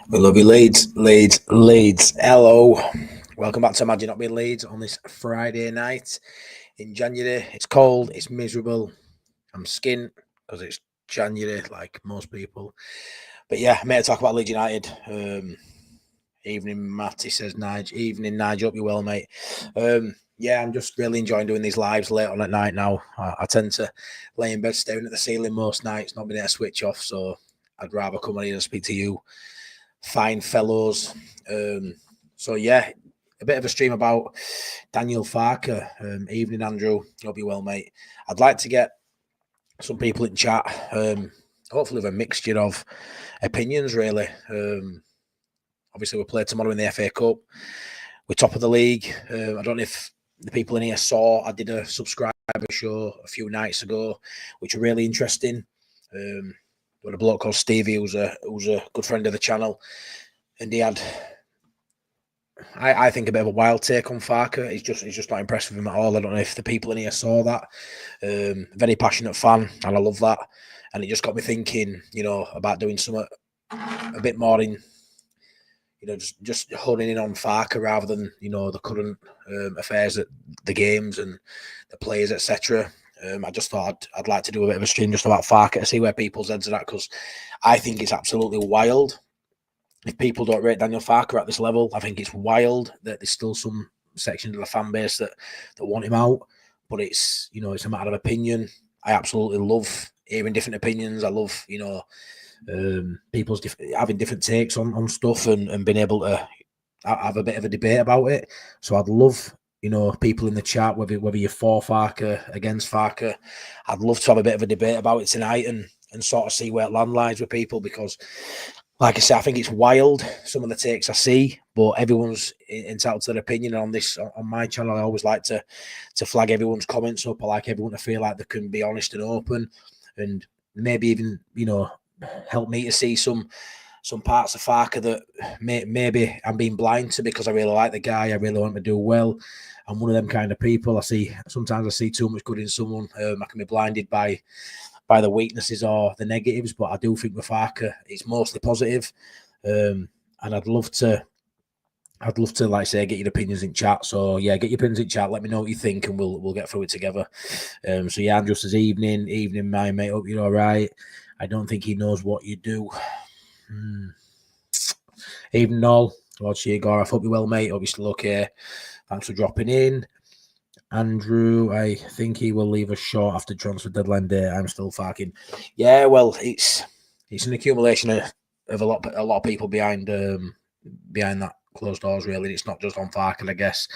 We love you, Leeds. Hello. Welcome back to Imagine Not Being Leeds on this Friday night in January. It's cold, it's miserable. I'm skint because it's January, like most people. But yeah, I'm here to talk about Leeds United. Evening, Matty says, Nige. Evening, Nige. Hope you're well, mate. Yeah, I'm just really enjoying doing these lives late on at night now. I tend to lay in bed staring at the ceiling most nights, not being able to switch off. So I'd rather come on here and speak to you fine fellows. So yeah, a bit of a stream about Daniel Farke. Evening, Andrew. Hope you're well, mate. I'd like to get some people in chat. Hopefully with a mixture of opinions, really. Obviously, we play tomorrow in the FA Cup. We're top of the league. I don't know if the people in here saw, I did a subscriber show a few nights ago, which were really interesting. With a bloke called Stevie, who's a good friend of the channel, and he had, I think, a bit of a wild take on Farke. He's just not impressed with him at all. I don't know if the people in here saw that. Very passionate fan, and I love that. And it just got me thinking, about doing something a bit more in, just honing in on Farke rather than the current affairs at the games and the players, etc. I just thought I'd like to do a bit of a stream just about Farke to see where people's heads are at, because I think it's absolutely wild. If people don't rate Daniel Farke at this level, I think it's wild that there's still some sections of the fan base that want him out. But it's it's a matter of opinion. I absolutely love hearing different opinions. I love people's having different takes on stuff and being able to have a bit of a debate about it. So I'd love people in the chat, whether you're for Farke, against Farke. I'd love to have a bit of a debate about it tonight and sort of see where it land lies with people, because, like I said, I think it's wild, some of the takes I see, but everyone's entitled to their opinion. And on my channel, I always like to flag everyone's comments up. I like everyone to feel like they can be honest and open, and maybe even help me to see some parts of Farke that maybe I'm being blind to, because I really like the guy. I really want him to do well. I'm one of them kind of people. Sometimes I see too much good in someone. I can be blinded by the weaknesses or the negatives, but I do think with Farke it's mostly positive. And I'd love to, like I say, get your opinions in chat. So yeah, get your opinions in chat. Let me know what you think, and we'll get through it together. So yeah, Andrew says evening, my mate. Hope you're all right. I don't think he knows what you do. Evening all, Lord Shiegor. I hope you're well, mate. Hope you're still okay. Thanks for dropping in. Andrew, I think he will leave us short after transfer deadline day. I'm still farking. Yeah, well, it's an accumulation of a lot of people behind that closed doors, really. It's not just on Farke, I guess.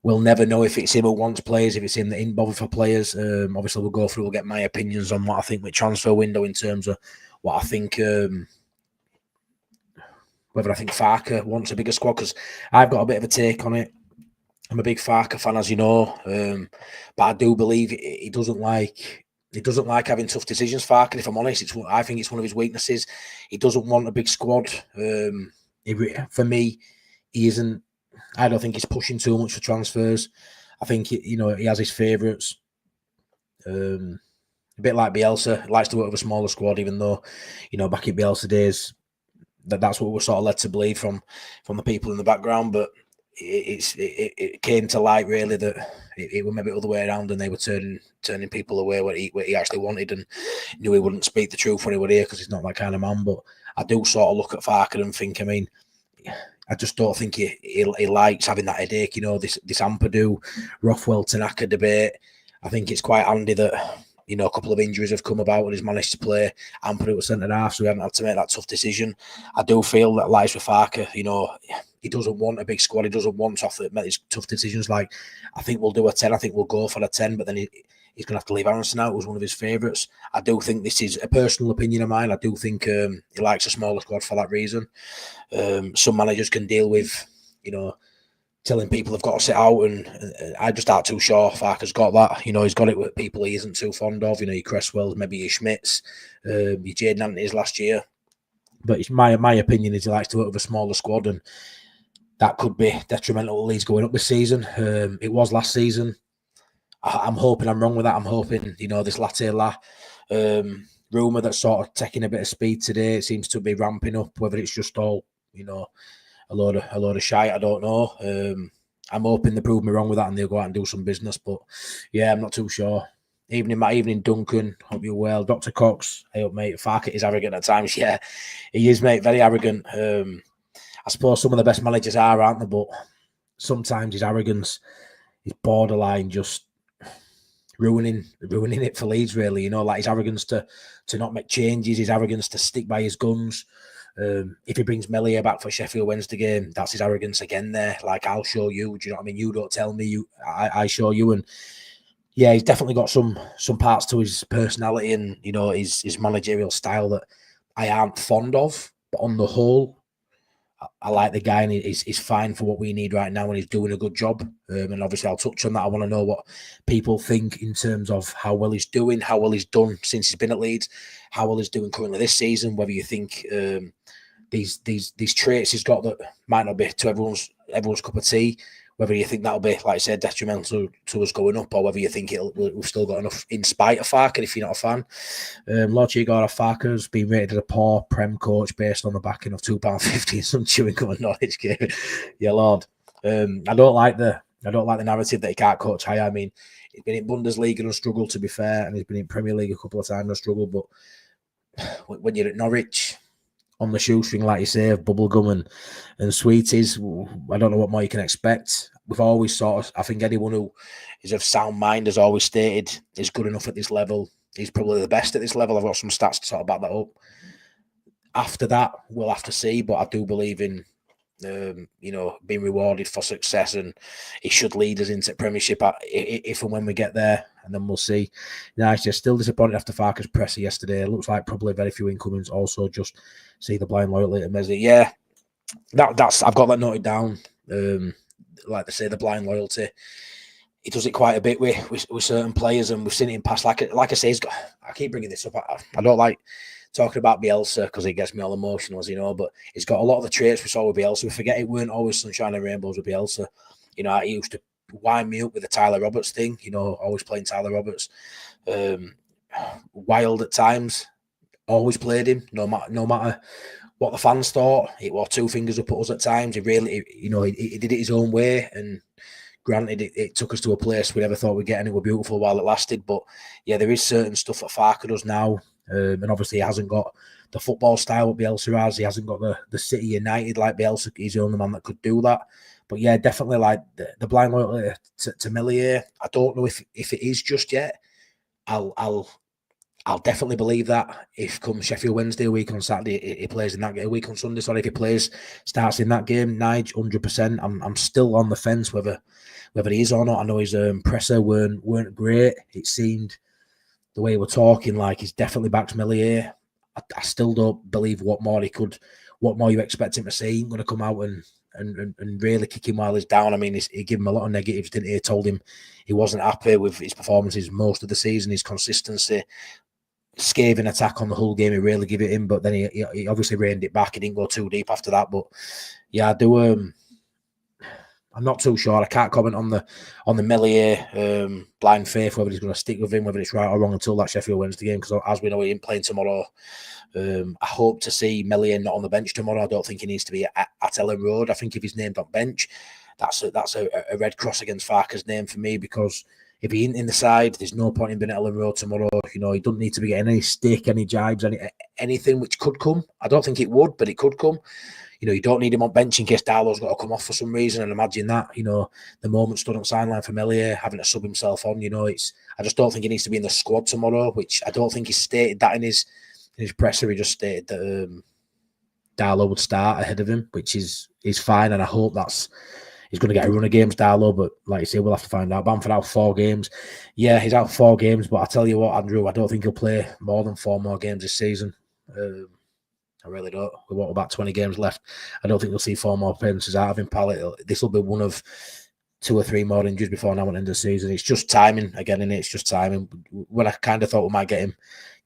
We'll never know if it's him who wants players, if it's him that ain't bothered for players. Obviously, we'll get my opinions on what I think with transfer window in terms of what I think, whether I think Farke wants a bigger squad, because I've got a bit of a take on it. I'm a big Farke fan, as you know, but I do believe he doesn't like having tough decisions. Farke, if I'm honest, I think it's one of his weaknesses. He doesn't want a big squad. For me, he isn't. I don't think he's pushing too much for transfers. I think he has his favourites. A bit like Bielsa, likes to work with a smaller squad, even though back in Bielsa days, that's what we're sort of led to believe from the people in the background. But it came to light, really, that it was maybe the other way around, and they were turning people away where he actually wanted, and knew he wouldn't speak the truth when he were here, because he's not that kind of man. But I do sort of look at Farke and think, I just don't think he likes having that headache, this Ampadu, Rothwell, Tanaka debate. I think it's quite handy that a couple of injuries have come about and he's managed to play. Ampadu was centre half, so he hadn't had to make that tough decision. I do feel that lies with Farke. He doesn't want a big squad. He doesn't want to make these tough decisions. Like, I think we'll do a 10. I think we'll go for a 10, but then he's going to have to leave Aronson out, who's one of his favourites. I do think this is a personal opinion of mine. I do think he likes a smaller squad for that reason. Some managers can deal with, telling people they've got to sit out, and I just aren't too sure Farke's got that. He's got it with people he isn't too fond of. Your Cresswells, maybe your Schmitz, your Jaden Anthony's last year. But it's my opinion is he likes to work with a smaller squad, and that could be detrimental to Leeds going up this season. It was last season. I'm hoping I'm wrong with that. I'm hoping, this Latte rumour that's sort of taking a bit of speed today, it seems to be ramping up, whether it's just all a load of shite. I don't know. I'm hoping they prove me wrong with that and they'll go out and do some business. But yeah, I'm not too sure. Evening, Duncan. Hope you're well. Dr. Cox. Hey up, mate. Farke is arrogant at times. Yeah, he is, mate. Very arrogant. I suppose some of the best managers are, aren't they? But sometimes his arrogance is borderline just ruining it for Leeds, really. Like his arrogance to not make changes, his arrogance to stick by his guns. If he brings Meslier back for Sheffield Wednesday game, that's his arrogance again there. Like, I'll show you. Do you know what I mean? You don't tell me, I show you. And yeah, he's definitely got some parts to his personality and, his managerial style that I aren't fond of. But on the whole, I like the guy and he's fine for what we need right now and he's doing a good job. And obviously I'll touch on that. I want to know what people think in terms of how well he's doing, how well he's done since he's been at Leeds, how well he's doing currently this season, whether you think these traits he's got that might not be to everyone's cup of tea, whether you think that'll be, like I said, detrimental to us going up, or whether you think we've still got enough in spite of Farke, if you're not a fan. Lord Chigora, Farke's been rated as a poor Prem coach based on the backing of £2.50 and some chewing gum and Norwich game. Yeah, Lord. I don't like the narrative that he can't coach high. I mean, he's been in Bundesliga and struggled, to be fair, and he's been in Premier League a couple of times and struggled, but when you're at Norwich, on the shoestring, like you say, of bubblegum and sweeties, I don't know what more you can expect. We've always I think anyone who is of sound mind has always stated is good enough at this level. He's probably the best at this level. I've got some stats to sort of back that up. After that, we'll have to see, but I do believe in, being rewarded for success, and he should lead us into Premiership if and when we get there, and then we'll see. Nice, just still disappointed after Farke's presser yesterday. It looks like probably very few incomings. Also, just see the blind loyalty to Messi. Yeah, that's I've got that noted down. Like they say, the blind loyalty. He does it quite a bit with certain players, and we've seen it in past. Like I say, I keep bringing this up. I don't like talking about Bielsa because it gets me all emotional, as you know, but he's got a lot of the traits we saw with Bielsa. We forget it weren't always sunshine and rainbows with Bielsa. He used to wind me up with the Tyler Roberts thing, always playing Tyler Roberts. Wild at times, always played him, no matter what the fans thought. It was two fingers up at us at times. He really, he did it his own way, and granted, it took us to a place we never thought we'd get, and it was beautiful while it lasted. But yeah, there is certain stuff that Farke does now. And obviously he hasn't got the football style that Bielsa has. He hasn't got the City United like Bielsa. He's the only man that could do that. But yeah, definitely like the blind loyalty to Meslier. I don't know if it is just yet. I'll definitely believe that if come Sheffield Wednesday a week on Saturday, he plays in that game. A week on Sunday, sorry, if he starts in that game, Nige, 100%. I'm still on the fence whether he is or not. I know his presser weren't great. It seemed, the way we're talking, like he's definitely backed Meslier. I still don't believe what more you expect him to say. He's going to come out and really kick him while he's down. I mean, he gave him a lot of negatives, didn't he? He told him he wasn't happy with his performances most of the season, his consistency, scathing attack on the whole game. He really gave it in, but then he obviously reined it back. He didn't go too deep after that. But yeah, I do. I'm not too sure. I can't comment on the Meslier blind faith, whether he's going to stick with him, whether it's right or wrong until that Sheffield Wednesday game. Because as we know, he ain't playing tomorrow. I hope to see Meslier not on the bench tomorrow. I don't think he needs to be at Ellen Road. I think if he's named on bench, that's a red cross against Farke's name for me, because if he ain't in the side, there's no point in being at Ellen Road tomorrow. He doesn't need to be getting any stick, any jibes, anything which could come. I don't think it would, but it could come. You don't need him on bench in case Darlow's got to come off for some reason. And imagine that, the moment stood on sideline for Meslier, having to sub himself on. I just don't think he needs to be in the squad tomorrow, which I don't think he stated that in his presser. He just stated that Darlow would start ahead of him, which is fine. And I hope he's going to get a run of games, Darlow. But like you say, we'll have to find out. Bamford out 4 games. Yeah, he's out 4 games. But I tell you what, Andrew, I don't think he'll play more than 4 more games this season. I really don't. We've got about 20 games left. I don't think we'll see 4 more appearances out of him, pal. This will be one of 2 or 3 more injuries before now at the end of the season. It's just timing again, and it's just timing. When I kind of thought we might get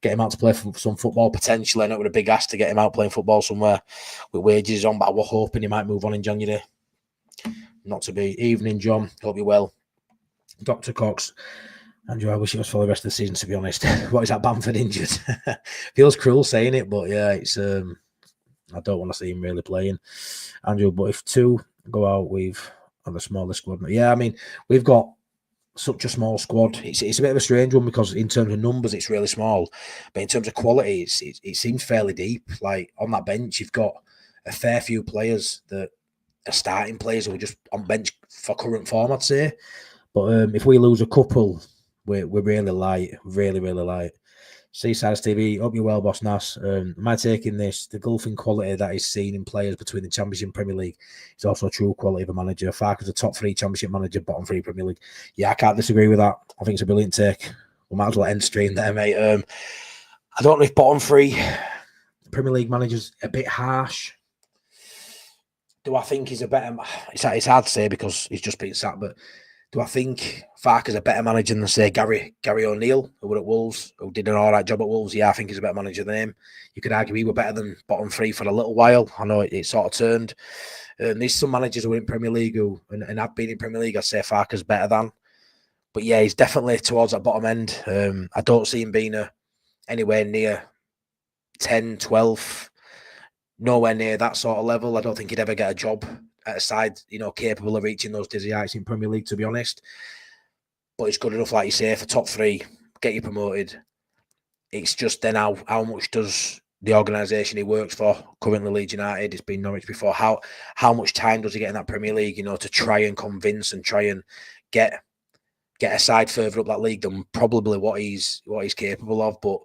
him out to play for some football potentially, I know with a big ask to get him out playing football somewhere with wages on, but I was hoping he might move on in January. Not to be. Evening, John. Hope you're well. Dr. Cox. Andrew, I wish it was for the rest of the season, to be honest. What is that, Bamford injured? Feels cruel saying it, but yeah, it's I don't want to see him really playing, Andrew. But if 2 go out, we've on the smallest squad. Yeah, I mean, we've got such a small squad. It's a bit of a strange one because in terms of numbers, it's really small, but in terms of quality, it seems fairly deep. Like on that bench, you've got a fair few players that are starting players who are just on bench for current form, I'd say. But if we lose a couple, we're really light, really light. Seaside TV, hope you're well, boss Nas. My take in this, the golfing quality that is seen in players between the Championship and Premier League is also a true quality of a manager. Farke's a top 3 Championship manager, bottom 3 Premier League. Yeah, I can't disagree with that. I think it's a brilliant take. We might as well end stream there, mate. I don't know if bottom 3 Premier League managers a bit harsh. Do I think he's a better? It's hard to say because he's just been sacked, but do I think Farke's a better manager than, say, Gary O'Neill, who were at Wolves, who did an all right job at Wolves? Yeah, I think he's a better manager than him. You could argue he were better than bottom 3 for a little while. I know it sort of turned. There's some managers who are in Premier League who, and have been in Premier League, I'd say Farke's better than. But yeah, he's definitely towards that bottom end. I don't see him being anywhere near 10, 12, nowhere near that sort of level. I don't think he'd ever get a job at a side, capable of reaching those dizzy heights in Premier League, to be honest. But it's good enough, like you say, for top 3, get you promoted. It's just then how much does the organisation he works for, currently Leeds United, it's been Norwich before, how much time does he get in that Premier League, to try and convince and try and get a side further up that league than probably what he's capable of. But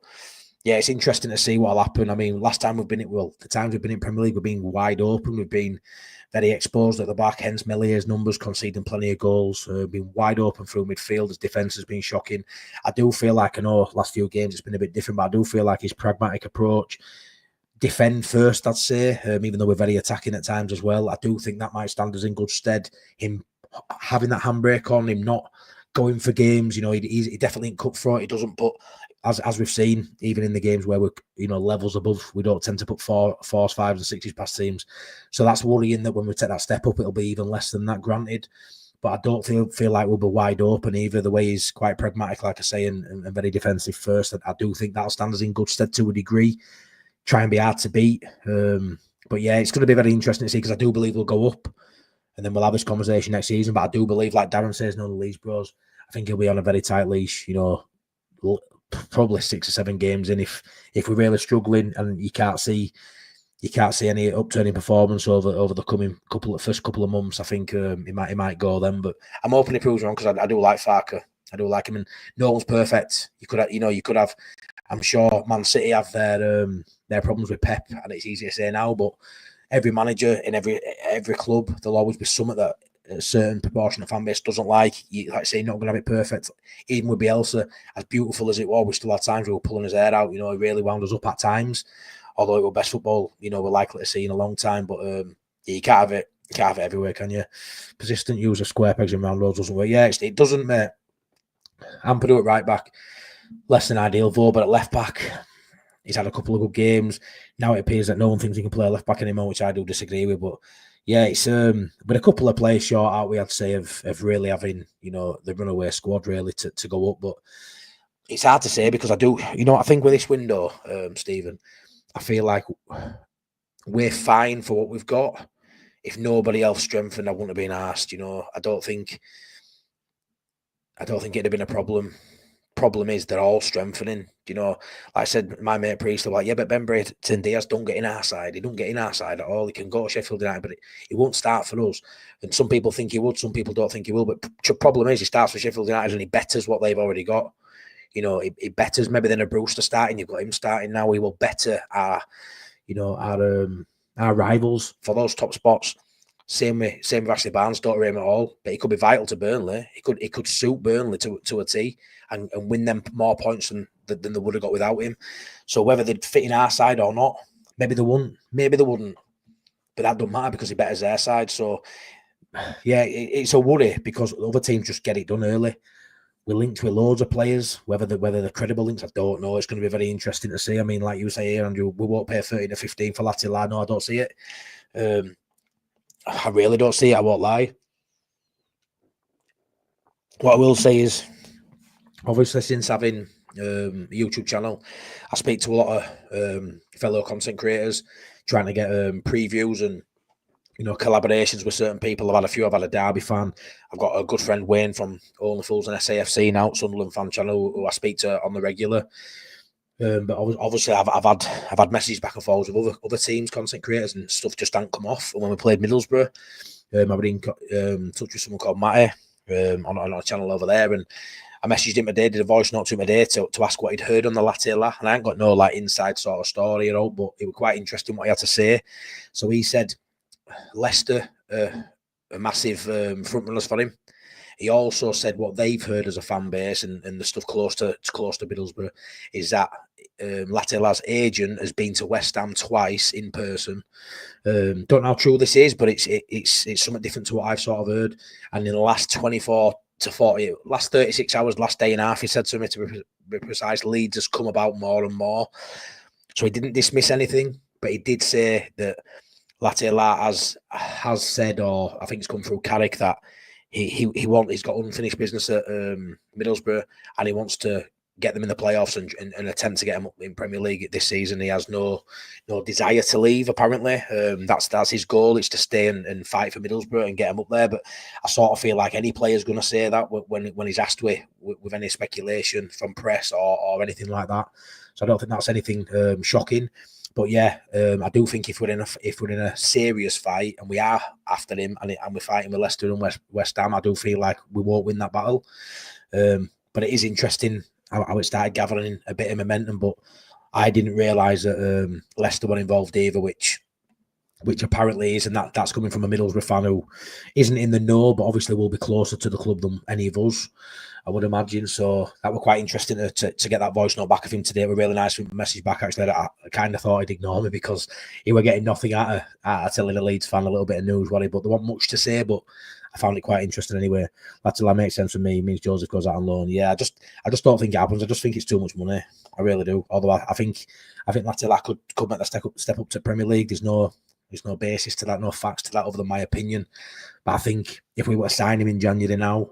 yeah, it's interesting to see what'll happen. I mean, the times we've been in Premier League, we've been wide open. We've been very exposed at the back, hence Melier's numbers, conceding plenty of goals. Been wide open through midfield. His defence has been shocking. I do feel like, I know last few games it's been a bit different, but I do feel like his pragmatic approach, defend first, I'd say, even though we're very attacking at times as well, I do think that might stand us in good stead. Him having that handbrake on, him not going for games, he definitely ain't cutthroat. He doesn't put, as we've seen, even in the games where we're levels above, we don't tend to put fours, 5s, and 6s past teams. So that's worrying that when we take that step up, it'll be even less than that. Granted, but I don't feel like we'll be wide open either. The way he's quite pragmatic, like I say, and very defensive first. I do think that'll stand us in good stead to a degree. Try and be hard to beat. But yeah, it's going to be very interesting to see because I do believe we'll go up, and then we'll have this conversation next season. But I do believe, like Darren says, no, the Leeds bros, I think he'll be on a very tight leash. Probably 6 or 7 games in. If we're really struggling and you can't see any upturning performance over the coming first couple of months, I think he might go then. But I'm hoping he proves wrong because I do like Farke. I do like him, and no one's perfect. You could have. I'm sure Man City have their problems with Pep, and it's easy to say now, but every manager in every club, there'll always be something that a certain proportion of fan base doesn't like. Like I say, you're not going to have it perfect. Even with Bielsa, as beautiful as it was, we still had times we were pulling his hair out. He really wound us up at times. Although it was best football, we're likely to see in a long time. But you can't have it. You can't have it everywhere, can you? Persistent use of square pegs and round holes doesn't work. Yeah, it doesn't, mate. Ampadu at right back, less than ideal. Though, but at left back, he's had a couple of good games. Now it appears that no one thinks he can play left back anymore, which I do disagree with. But yeah, it's but a couple of players short out, we had to say, of really having the runaway squad really to go up. But it's hard to say because I think with this window, Stephen, I feel like we're fine for what we've got. If nobody else strengthened, I wouldn't have been asked. I don't think it'd have been a problem. Problem is they're all strengthening. Like I said, my mate Priest are like, yeah, but Ben Brayton Diaz don't get in our side. He don't get in our side at all. He can go to Sheffield United, but he won't start for us. And some people think he would, some people don't think he will. But the problem is he starts for Sheffield United and he betters what they've already got. He betters maybe than a Brewster starting. You've got him starting now. He will better our rivals for those top spots. Same with Ashley Barnes, don't rate him at all, but he could be vital to Burnley. He could suit Burnley to a T and win them more points than they would have got without him. So whether they'd fit in our side or not, maybe they wouldn't. But that doesn't matter because he betters their side. So yeah, it's a worry because other teams just get it done early. We're linked with loads of players. Whether they're credible links, I don't know. It's going to be very interesting to see. I mean, like you say here, Andrew, we won't pay 13 or 15 for Latilla. No, I don't see it. I really don't see it. I won't lie. What I will say is, obviously, since having a YouTube channel, I speak to a lot of fellow content creators. trying to get previews and collaborations with certain people. I've had a Derby fan. I've got a good friend Wayne from Only Fools and SAFC now, Sunderland fan channel, who I speak to on the regular. But obviously, I've had messages back and forth with other teams, content creators, and stuff just don't come off. And when we played Middlesbrough, I was in touch with someone called Matty on a channel over there, and I messaged him today, did a voice note to him today to ask what he'd heard on the Latte La, and I ain't got no inside sort of story at all, but it was quite interesting what he had to say. So he said Leicester a massive front runners for him. He also said what they've heard as a fan base and the stuff close to Middlesbrough is that Latela's agent has been to West Ham twice in person. Don't know how true this is, but it's something different to what I've sort of heard. And in the last 24 to 40, last 36 hours, last day and a half, he said to me, to be precise, Leeds has come about more and more. So he didn't dismiss anything, but he did say that Latela has said, or I think it's come through Carrick, that he's got unfinished business at Middlesbrough, and he wants to get them in the playoffs and attempt to get them up in Premier League this season. He has no desire to leave, apparently. That's his goal. It's to stay and fight for Middlesbrough and get them up there. But I sort of feel like any player's going to say that when he's asked with any speculation from press or anything like that. So I don't think that's anything shocking. But yeah, I do think if we're in a serious fight and we are after him and we're fighting with Leicester and West Ham, I do feel like we won't win that battle. But it is interesting how it started gathering a bit of momentum. But I didn't realise that Leicester were involved either, which apparently is, and that's coming from a Middlesbrough fan who isn't in the know, but obviously will be closer to the club than any of us, I would imagine. So that was quite interesting to get that voice note back of him today. It was really nice message back, actually. I kind of thought he'd ignore me because he were getting nothing out of telling a Leeds fan a little bit of news, but there wasn't much to say, but I found it quite interesting anyway. That makes sense for me. It means Joseph goes out on loan. Yeah, I just don't think it happens. I just think it's too much money. I really do. Although I think Latela could make the step up to Premier League. There's no basis to that, no facts to that other than my opinion. But I think if we were to sign him in January now,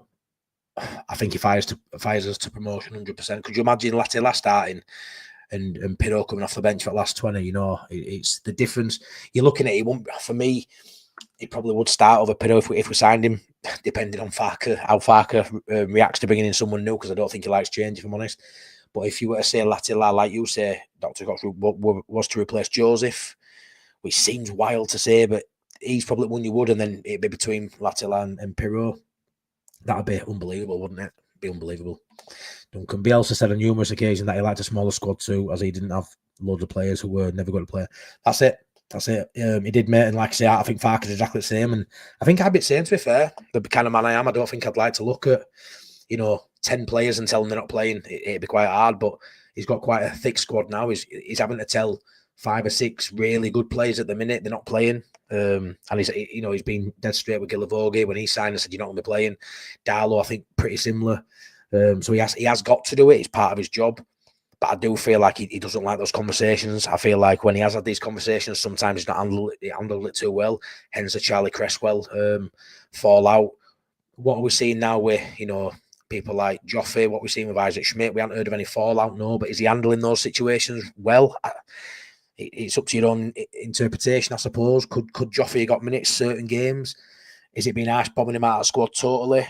I think he fires us to promotion 100%. Could you imagine Latela starting and Pirro coming off the bench for the last 20? It's the difference. You're looking at it. For me, it probably would start over Pirro if we signed him, depending on Farke, how Farke reacts to bringing in someone new, because I don't think he likes change, if I'm honest. But if you were to say Latela, like you say, Dr. Gottfried, was to replace Joseph, which seems wild to say, but he's probably one you would, and then it'd be between Latela and Pirro. That'd be unbelievable, wouldn't it? Be unbelievable. Duncan Bielsa said on numerous occasions that he liked a smaller squad too, as he didn't have loads of players who were never going to play. That's it. He did, mate. And like I say, I think Farke is exactly the same. And I think I'd be the same, to be fair. The kind of man I am, I don't think I'd like to look at, 10 players and tell them they're not playing. It'd be quite hard, but he's got quite a thick squad now. He's having to tell 5 or 6 really good players at the minute they're not playing. And he's been dead straight with Gilavogi when he signed and said you're not going to be playing. Darlow, I think, pretty similar. So he has got to do it. It's part of his job. But I do feel like he doesn't like those conversations. I feel like when he has had these conversations, sometimes he's not handled it too well. Hence the Charlie Cresswell fallout. What are we seeing now with people like Joffe? What we're seeing with Isaac Schmidt? We haven't heard of any fallout, no. But is he handling those situations well? It's up to your own interpretation, I suppose. Could Joffe have got minutes certain games? Is it been harsh bombing him out of the squad totally?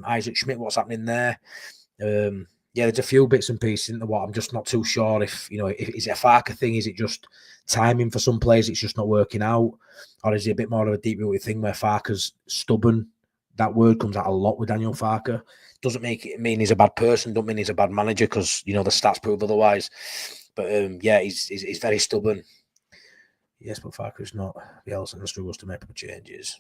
Isaac Schmidt, what's happening there? There's a few bits and pieces into what I'm just not too sure if is it a Farke thing? Is it just timing for some players? It's just not working out, or is it a bit more of a deep-rooted thing where Farke's stubborn? That word comes out a lot with Daniel Farke. Doesn't make it mean he's a bad person. Don't mean he's a bad manager, because the stats prove otherwise. But he's very stubborn. Yes, but Farke's not. Bielsa and struggles to make changes.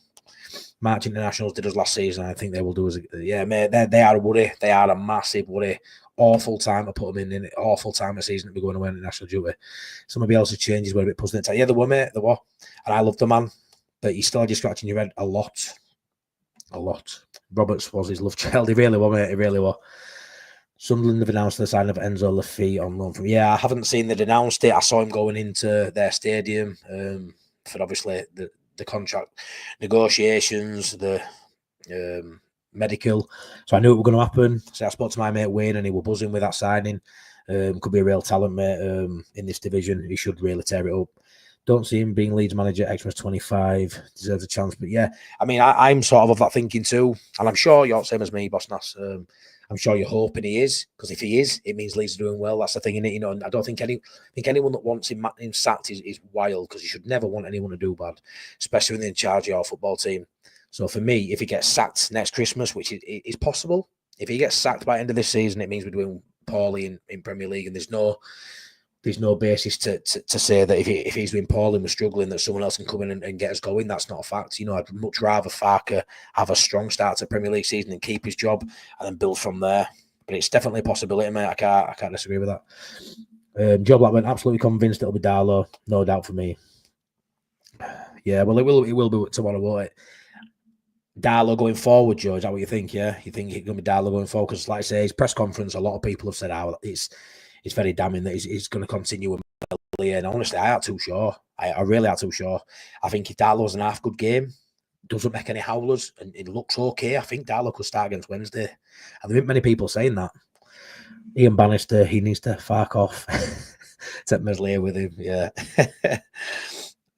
March Internationals did us last season. I think they will do us. Yeah, mate, they are a worry. They are a massive worry. Awful time to put them in. Awful time of season to be going away on national duty. Some of Bielsa's changes were a bit puzzling. Yeah, they were, mate. They were. And I loved the man. But he still had you scratching your head a lot. A lot. Roberts was his love child. He really was, mate. He really was. Sunderland have announced the signing of Enzo Lafitte on loan from. Yeah, I haven't seen they announced it. I saw him going into their stadium for obviously the contract negotiations, the medical. So I knew it was going to happen. So I spoke to my mate Wayne, and he was buzzing with that signing. Could be a real talent, mate, in this division. He should really tear it up. Don't see him being Leeds manager. Xmas 25 deserves a chance. But yeah, I mean, I'm sort of that thinking too, and I'm sure you're the same as me, Boss Nass. I'm sure you're hoping he is, because if he is, it means Leeds are doing well. That's the thing, innit? You know, and I don't think anyone that wants him sacked is wild, because you should never want anyone to do bad, especially when they're in charge of your football team. So for me, if he gets sacked next Christmas, which is possible, if he gets sacked by the end of this season, it means we're doing poorly in Premier League, and there's no basis to say that if he's doing poorly and we're struggling, that someone else can come in and get us going. That's not a fact. You know, I'd much rather Farke have a strong start to Premier League season and keep his job and then build from there. But it's definitely a possibility, mate. I can't disagree with that. Joe Blackburn, absolutely convinced it'll be Darlow. No doubt for me. Yeah, well, it will be tomorrow, won't it? Darlow going forward, Joe, is that what you think? Yeah, you think it's going to be Darlow going forward? Because, like I say, his press conference, a lot of people have said how it's very damning that he's going to continue with Melly. And honestly, I ain't too sure. I really ain't too sure. I think if Darlow's an half good game, doesn't make any howlers, and it looks okay, I think Darlow could start against Wednesday. And there aren't many people saying that. Ian Bannister, he needs to fuck off. Take Meslier with him, yeah.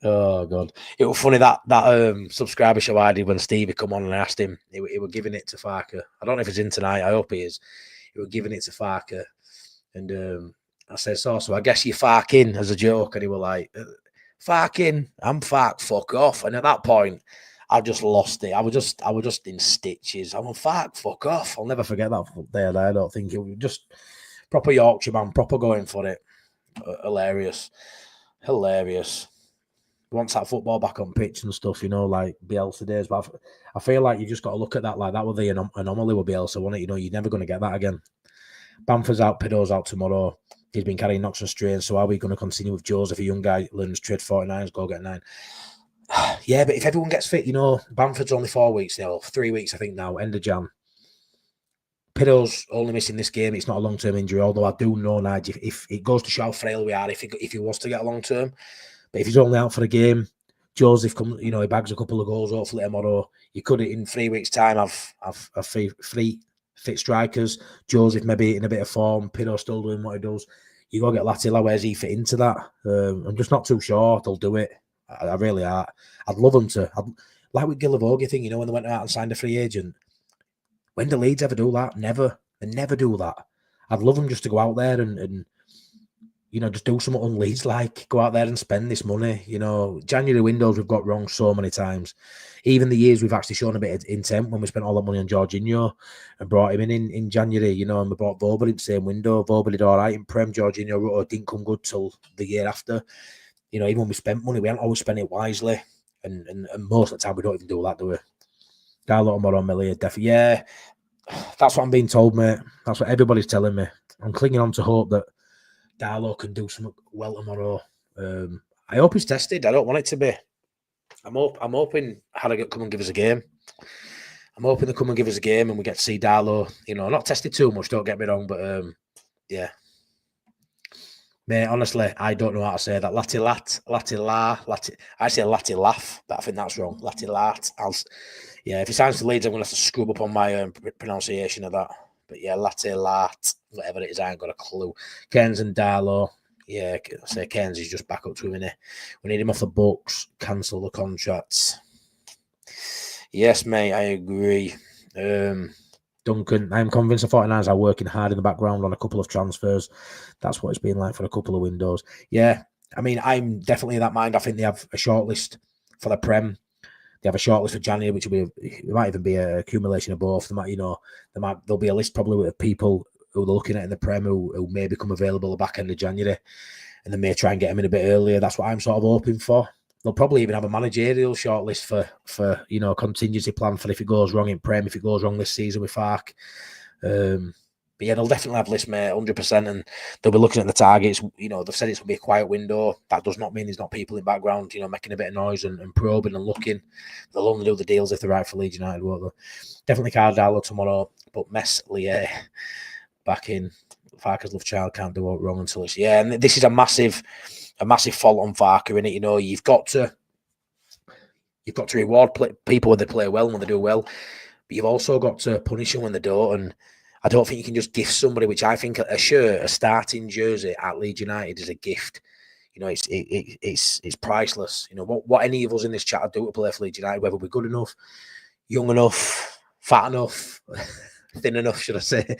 Oh God, it was funny that subscriber show I did when Stevie come on and I asked him. He were giving it to Farke. I don't know if he's in tonight. I hope he is. He were giving it to Farke, and I said, so I guess you Farking as a joke, and he were like, Farking, I'm Fark, fuck off. And at that point, I just lost it. I was just in stitches. I'm a Fark, fuck off. I'll never forget that there. I don't think it was just proper Yorkshire man, proper going for it. Hilarious. Wants that football back on pitch and stuff, you know, like Bielsa days. But I feel like you just got to look at that like that was the anomaly with Bielsa, wasn't it? You know, you're never going to get that again. Bamford's out, Pido's out tomorrow. He's been carrying knocks and strains. So are we going to continue with Joseph, a young guy, learns trade 49s, go get 9? Yeah, but if everyone gets fit, you know, Bamford's only 4 weeks now, 3 weeks, I think now, end of Jan. Pido's only missing this game. It's not a long-term injury, although I do know, Nigel, if it goes to show how frail we are, if he was to get a long-term. But if he's only out for a game, Joseph comes, you know, he bags a couple of goals, hopefully tomorrow. You could, in 3 weeks' time, have three fit strikers. Joseph maybe in a bit of form. Pido still doing what he does. You got to get Latilla. Where's he fit into that? I'm just not too sure they'll do it. I really are. I'd love them to. Like with Gillavogie thing, you know, when they went out and signed a free agent. When do Leeds ever do that? Never. They never do that. I'd love them just to go out there and you know, just do something on Leeds, like go out there and spend this money. You know, January windows we've got wrong so many times. Even the years we've actually shown a bit of intent when we spent all that money on Jorginho and brought him in January, you know, and we brought Vobel in the same window. Vobel did all right in Prem. Jorginho didn't come good till the year after. You know, even when we spent money, we haven't always spent it wisely. And most of the time we don't even do that, do we? Darlow tomorrow, Mellier, definitely. Yeah, that's what I'm being told, mate. That's what everybody's telling me. I'm clinging on to hope that Darlow can do something well tomorrow. I hope he's tested. I don't want it to be. I'm hoping Harrogate come and give us a game. I'm hoping they come and give us a game and we get to see Darlow. You know, not tested too much, don't get me wrong, but yeah. Mate, honestly, I don't know how to say that. I say Lati laugh, but I think that's wrong. Latilat. Yeah, if it sounds to Leeds, I'm going to have to scrub up on my pronunciation of that. But yeah, Latilat, whatever it is, I ain't got a clue. Cairns and Darlow. Yeah, I say Cairns is just back up to him, innit? We need him off the books, cancel the contracts. Yes, mate, I agree. Duncan, I'm convinced the 49ers are working hard in the background on a couple of transfers. That's what it's been like for a couple of windows. Yeah, I mean, I'm definitely in that mind. I think they have a shortlist for the Prem. They have a shortlist for January, which will be, it might even be a accumulation of both. They might, you know, there'll be a list probably with people who they're looking at in the Prem who may become available the back end of January, and they may try and get them in a bit earlier. That's what I'm sort of hoping for. They'll probably even have a managerial shortlist for you know, contingency plan for if it goes wrong in Prem, if it goes wrong this season with Farke. But yeah, they'll definitely have lists, mate, 100%, and they'll be looking at the targets. You know, they've said it's going to be a quiet window. That does not mean there's not people in the background, you know, making a bit of noise and probing and looking. They'll only do the deals if they're right for Leeds United, won't they? Definitely Darlow tomorrow, but Meslier back in. Farke's love child can't do it wrong until it's... Yeah, and this is a massive fault on Farke, innit? You know, you've got to reward people when they play well and when they do well, but you've also got to punish them when they don't. And I don't think you can just gift somebody, which I think a shirt, a starting jersey at Leeds United is a gift. you know, it's priceless. You know, what any of us in this chat would do to play for Leeds United, whether we're good enough, young enough, fat enough, thin enough, should I say,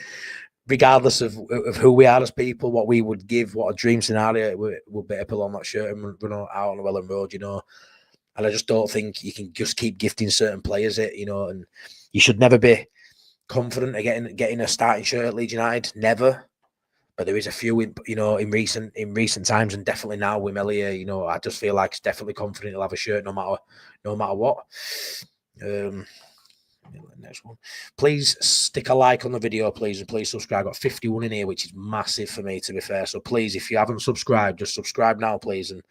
regardless of who we are as people, what we would give, what a dream scenario would be to pull on that shirt and run out on the Welland Road, you know. And I just don't think you can just keep gifting certain players it, you know, and you should never be confident of getting a starting shirt at Leeds United. Never. But there is a few, in recent times, and definitely now with Melia, you know, I just feel like it's definitely confident he'll have a shirt no matter what. Next one, please stick a like on the video, please, and please subscribe. I've got 51 in here, which is massive for me, to be fair. So please, if you haven't subscribed, just subscribe now, please, and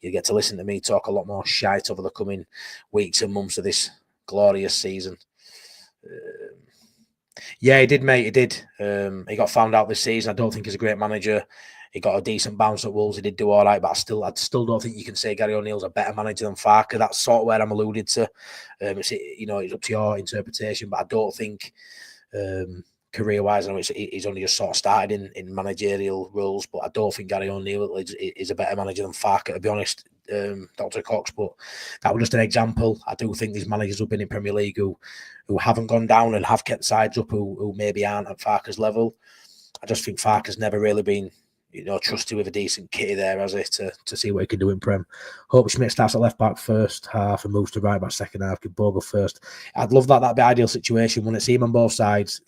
you get to listen to me talk a lot more shite over the coming weeks and months of this glorious season. Yeah, he did, mate. He did. He got found out this season. I don't think he's a great manager. He got a decent bounce at Wolves. He did do all right, but I still don't think you can say Gary O'Neill's a better manager than Farke. That's sort of where I'm alluded to. It's up to your interpretation, but I don't think career-wise, I know he's only just sort of started in managerial roles, but I don't think Gary O'Neill is a better manager than Farke, to be honest, Dr. Cox. But that was just an example. I do think these managers who've been in Premier League who haven't gone down and have kept sides up, who maybe aren't at Farke's level. I just think Farke's never really been, you know, trusted with a decent kitty there, has it, to see what he can do in Prem. Hope Schmidt starts at left back first half and moves to right back second half. Give Bogle first. I'd love that. That'd be ideal situation. Want to see him on both sides.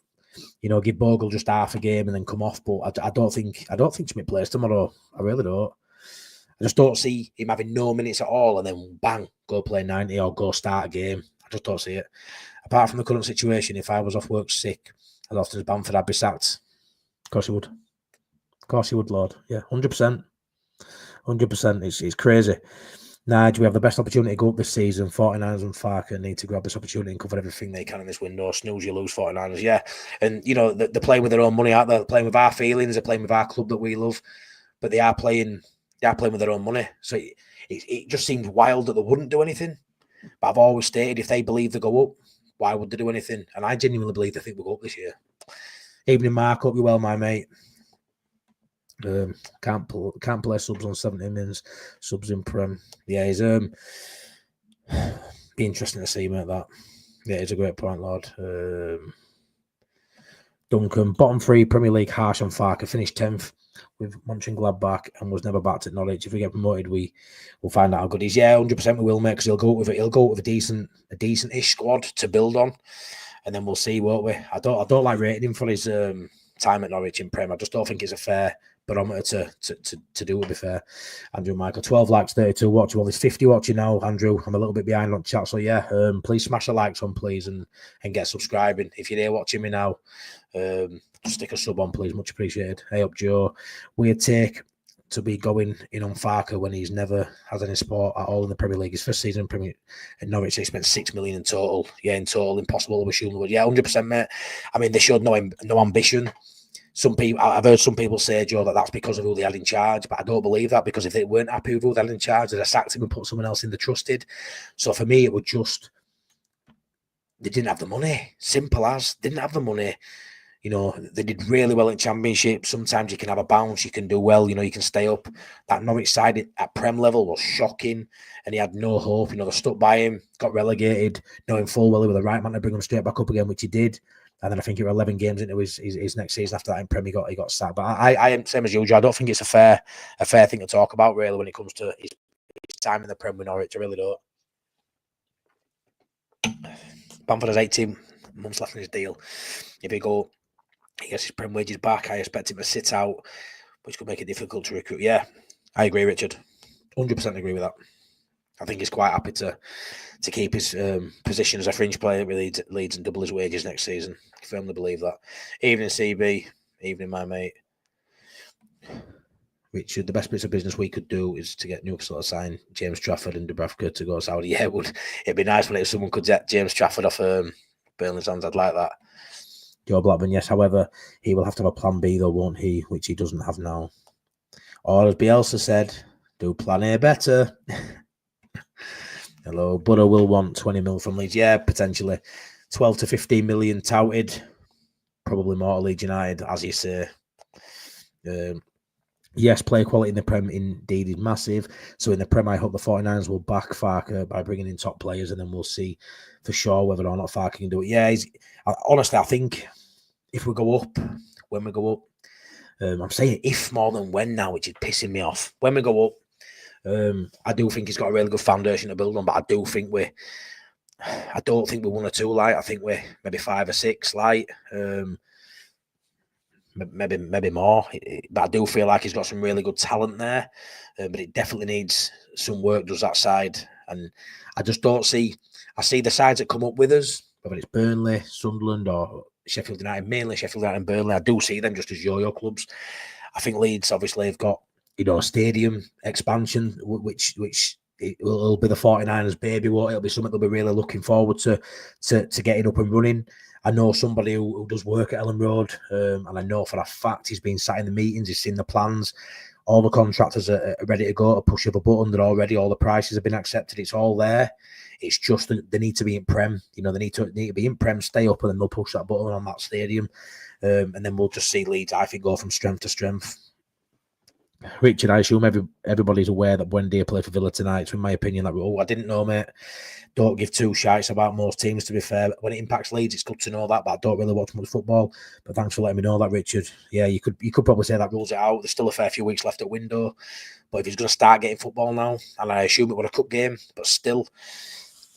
You know, give Bogle just half a game and then come off. But I don't think Schmidt plays tomorrow. I really don't. I just don't see him having no minutes at all and then bang, go play 90 or go start a game. I just don't see it. Apart from the current situation, if I was off work sick as often as Bamford, I'd be sacked. Of course he would. Of course he would, Lord. Yeah, 100%. 100%. It's crazy. Nige, we have the best opportunity to go up this season. 49ers and Farke need to grab this opportunity and cover everything they can in this window. Snooze, you lose. 49ers, yeah. And, you know, they're playing with their own money, aren't they? They're playing with our feelings. They're playing with our club that we love. But they are playing with their own money. So it just seems wild that they wouldn't do anything. But I've always stated, if they believe they go up, why would they do anything? And I genuinely believe they think we'll go up this year. Evening, Mark. Hope you're well, my mate. Can't play subs on 70 minutes. Subs in Prem. Yeah, he's be interesting to see him at that. Yeah, it's a great point, Lord. Duncan, bottom three Premier League harsh on Farke. Finished 10th with Mönchengladbach and was never backed at Norwich. If we get promoted, we'll find out how good he is. Yeah, 100% we will, mate, because he'll go with a decent-ish squad to build on, and then we'll see, won't we? I don't like rating him for his time at Norwich in Prem. I just don't think it's a fair barometer to do, to be fair. Andrew Michael, 12 likes, 32 watching. Well, there's 50 watching now, Andrew. I'm a little bit behind on chat, so yeah, please smash the likes on, please, and get subscribing. If you're here watching me now, stick a sub on, please. Much appreciated. Hey up, Joe. Weird take to be going in on Farke when he's never had any support at all in the Premier League. His first season in Premier in Norwich, they spent 6 million in total. Yeah, in total, impossible to assume the word. Yeah, 100%, mate. I mean, they showed no ambition. I've heard some people say, Joe, that's because of who they had in charge, but I don't believe that, because if they weren't happy with who they had in charge, they'd have sacked him and put someone else in the trusted. So for me, it would just, they didn't have the money. Simple as, didn't have the money. You know, they did really well in Championship. Sometimes you can have a bounce, you can do well, you know, you can stay up. That Norwich side at Prem level was shocking, and he had no hope. You know, they stuck by him, got relegated, knowing full well he was the right man to bring him straight back up again, which he did. And then I think it was 11 games into his next season after that in Prem, he got sacked. But I am same as you, Joe. I don't think it's a fair thing to talk about, really, when it comes to his time in the Prem with Norwich. I really don't. Bamford has 18 months left in his deal. If he gets his Prem wages back, I expect him to sit out, which could make it difficult to recruit. Yeah, I agree, Richard. 100% agree with that. I think he's quite happy to keep his position as a fringe player with Leeds and double his wages next season. I firmly believe that. Evening, CB. Evening, my mate. Richard, the best bits of business we could do is to get Newcastle to sign James Trafford and Dubravka to go Saudi. Yeah, it'd be nice when someone could get James Trafford off Burnley's hands. I'd like that. Joe Blackburn, yes. However, he will have to have a plan B, though, won't he? Which he doesn't have now. Or as Bielsa said, do plan A better. Hello. Butter will want 20 mil from Leeds. Yeah, potentially. 12 to 15 million touted. Probably more to Leeds United, as you say. Yes, player quality in the Prem indeed is massive. So in the Prem, I hope the 49ers will back Farke by bringing in top players, and then we'll see for sure whether or not Farke can do it. Yeah, honestly, I think if we go up, when we go up, I'm saying if more than when now, which is pissing me off. When we go up, I do think he's got a really good foundation to build on, but I don't think we're 1 or 2 light. I think we're maybe 5 or 6 light. Maybe more, but I do feel like he's got some really good talent there, but it definitely needs some work, does that side, and I just don't see, I see the sides that come up with us, whether it's Burnley, Sunderland or Sheffield United, mainly Sheffield United and Burnley, I do see them just as yo-yo clubs. I think Leeds obviously have got, a stadium expansion, which it will be the 49ers baby, won't it? It'll be something they'll be really looking forward to getting up and running. I know somebody who does work at Ellen Road, and I know for a fact he's been sat in the meetings, he's seen the plans. All the contractors are ready to go, to push of a button. They're all ready. All the prices have been accepted. It's all there. It's just that they need to be in Prem. They need to be in Prem, stay up, and then they'll push that button on that stadium. And then we'll just see Leeds, I think, go from strength to strength. Richard, I assume everybody's aware that Buendia played for Villa tonight. So in my opinion, I didn't know, mate. Don't give 2 shites about most teams, to be fair. When it impacts Leeds, it's good to know that, but I don't really watch much football. But thanks for letting me know that, Richard. Yeah, you could probably say that rules it out. There's still a fair few weeks left at window. But if he's going to start getting football now, and I assume it was a cup game, but still,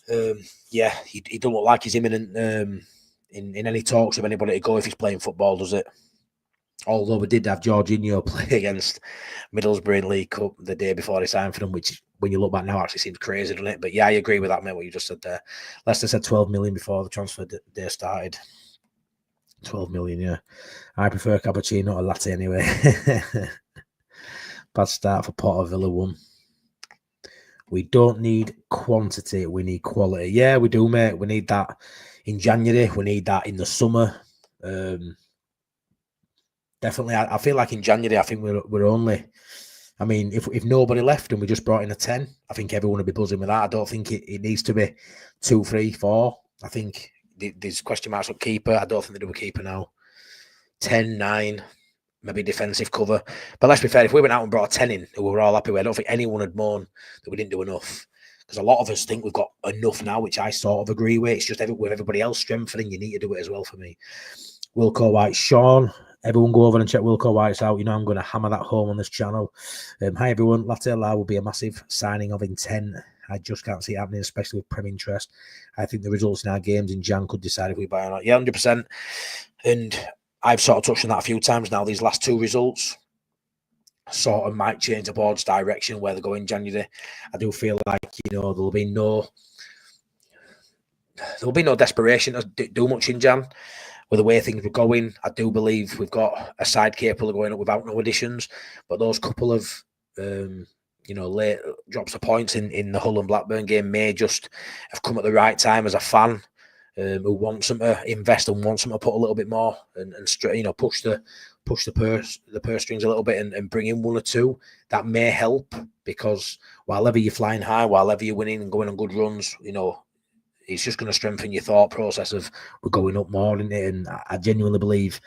he don't look like he's imminent in any talks with anybody to go if he's playing football, does it? Although we did have Jorginho play against Middlesbrough in League Cup the day before he signed for them, which, when you look back now, actually seems crazy, doesn't it? But yeah, I agree with that, mate, what you just said there. Leicester said 12 million before the transfer day started. 12 million, yeah. I prefer cappuccino to latte anyway. Bad start for Potter. Villa 1. We don't need quantity, we need quality. Yeah, we do, mate. We need that in January. We need that in the summer. Definitely, I feel like in January, I think we're only. I mean, if nobody left and we just brought in a 10, I think everyone would be buzzing with that. I don't think it needs to be 2, 3, 4. I think there's question marks up keeper. I don't think they do a keeper now. 10, 9, maybe defensive cover. But let's be fair, if we went out and brought a 10 in who we were all happy with, I don't think anyone had moaned that we didn't do enough. Because a lot of us think we've got enough now, which I sort of agree with. It's just with everybody else strengthening, you need to do it as well for me. Wilco White, Sean. Everyone go over and check Wilco White's out. I'm going to hammer that home on this channel. Hi, everyone. Latte La will be a massive signing of intent. I just can't see it happening, especially with Prem interest. I think the results in our games in Jan could decide if we buy or not. Yeah, 100%. And I've sort of touched on that a few times now. These last 2 results sort of might change the board's direction where they're going in January. I do feel like, there'll be no desperation to do much in Jan. With the way things were going, I do believe we've got a side capable of going up without no additions. But those couple of, late drops of points in the Hull and Blackburn game may just have come at the right time as a fan who wants them to invest and wants them to put a little bit more and push the purse strings a little bit and bring in 1 or 2. That may help, because while ever you're flying high, while ever you're winning and going on good runs, it's just going to strengthen your thought process of we're going up more, isn't it? And I genuinely believe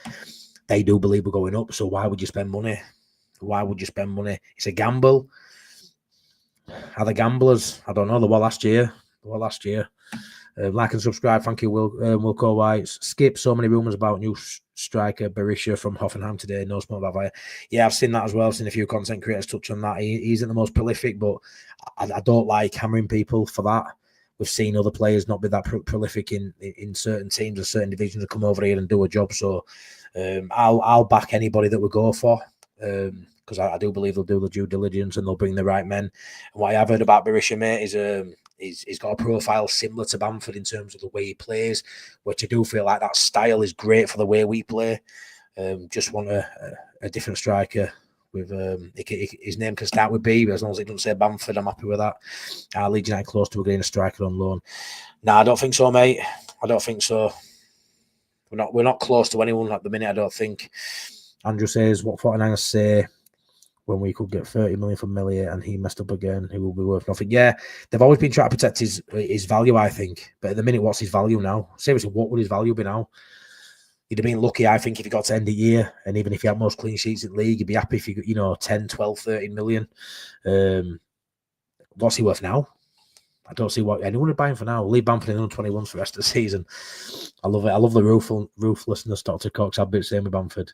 they do believe we're going up. So why would you spend money? Why would you spend money? It's a gamble. Are they gamblers? I don't know. They were last year. Like and subscribe. Thank you, Wilco White. Skip. So many rumours about new striker Berisha from Hoffenheim today. No smoke about that. Yeah, I've seen that as well. I've seen a few content creators touch on that. He isn't the most prolific, but I don't like hammering people for that. We've seen other players not be that prolific in certain teams or certain divisions to come over here and do a job. So I'll back anybody that we go for, because I do believe they'll do the due diligence and they'll bring the right men. And what I have heard about Berisha, mate, is he's got a profile similar to Bamford in terms of the way he plays, which I do feel like that style is great for the way we play. Just want a different striker. With his name can start with B, but as long as it doesn't say Bamford, I'm happy with that. Leeds United close to agreeing a striker on loan. No, I don't think so, mate. I don't think so. We're not close to anyone at the minute, I don't think. Andrew says, what 49ers say when we could get 30 million from Millier and he messed up again, he will be worth nothing. Yeah, they've always been trying to protect his value, I think. But at the minute, what's his value now? Seriously, what would his value be now? He'd have been lucky, I think, if he got to end the year. And even if he had most clean sheets in the league, he'd be happy if he got, 10, 12, 13 million. What's he worth now? I don't see what anyone would buy him for now. Leave Bamford in under 21s for the rest of the season. I love it. I love the ruthlessness Dr. Cox had bit saying with Bamford.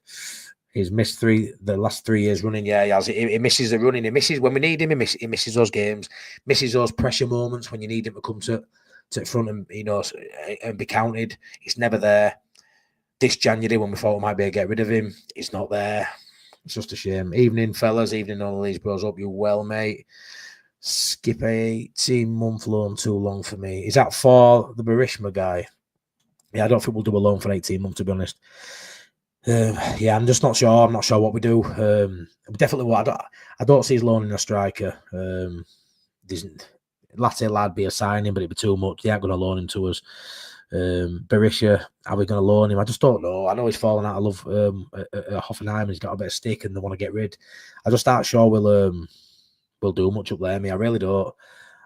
He's missed the last 3 years running. Yeah, he has. He misses the running. He misses when we need him. He misses those games. Misses those pressure moments when you need him to come to the front and and be counted. He's never there. This January, when we thought we might be able to get rid of him, he's not there. It's just a shame. Evening, fellas. Evening, all these bros. Hope you're well, mate. Skip a 18-month loan too long for me. Is that for the Barishma guy? Yeah, I don't think we'll do a loan for 18 months, to be honest. Yeah, I'm just not sure. I'm not sure what we do. Definitely what I don't see his loaning a striker. Latte lad be a signing, but it'd be too much. They aren't going to loan him to us. Berisha, are we going to loan him? I just don't know. I know he's fallen out of love at Hoffenheim. He's got a bit of stick and they want to get rid. I just aren't sure we'll do much up there. I really don't.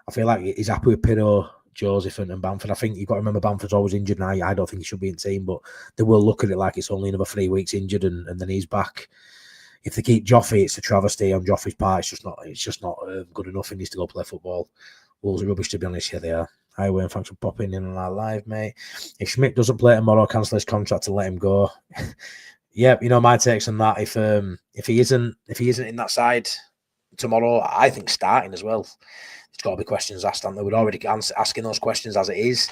I feel like he's happy with Pirro, Joseph and Bamford. I think you've got to remember Bamford's always injured now. I don't think he should be in the team, but they will look at it like it's only another 3 weeks injured and then he's back. If they keep Joffrey, it's a travesty on Joffrey's part. It's just not good enough. He needs to go play football. Wolves are rubbish, to be honest. Yeah, they are. Hi, Wayne. Thanks for popping in on our live, mate. If Schmidt doesn't play tomorrow, cancel his contract and let him go. Yeah, my takes on that. If he isn't in that side tomorrow, I think starting as well. There's got to be questions asked, and they would already asking those questions as it is.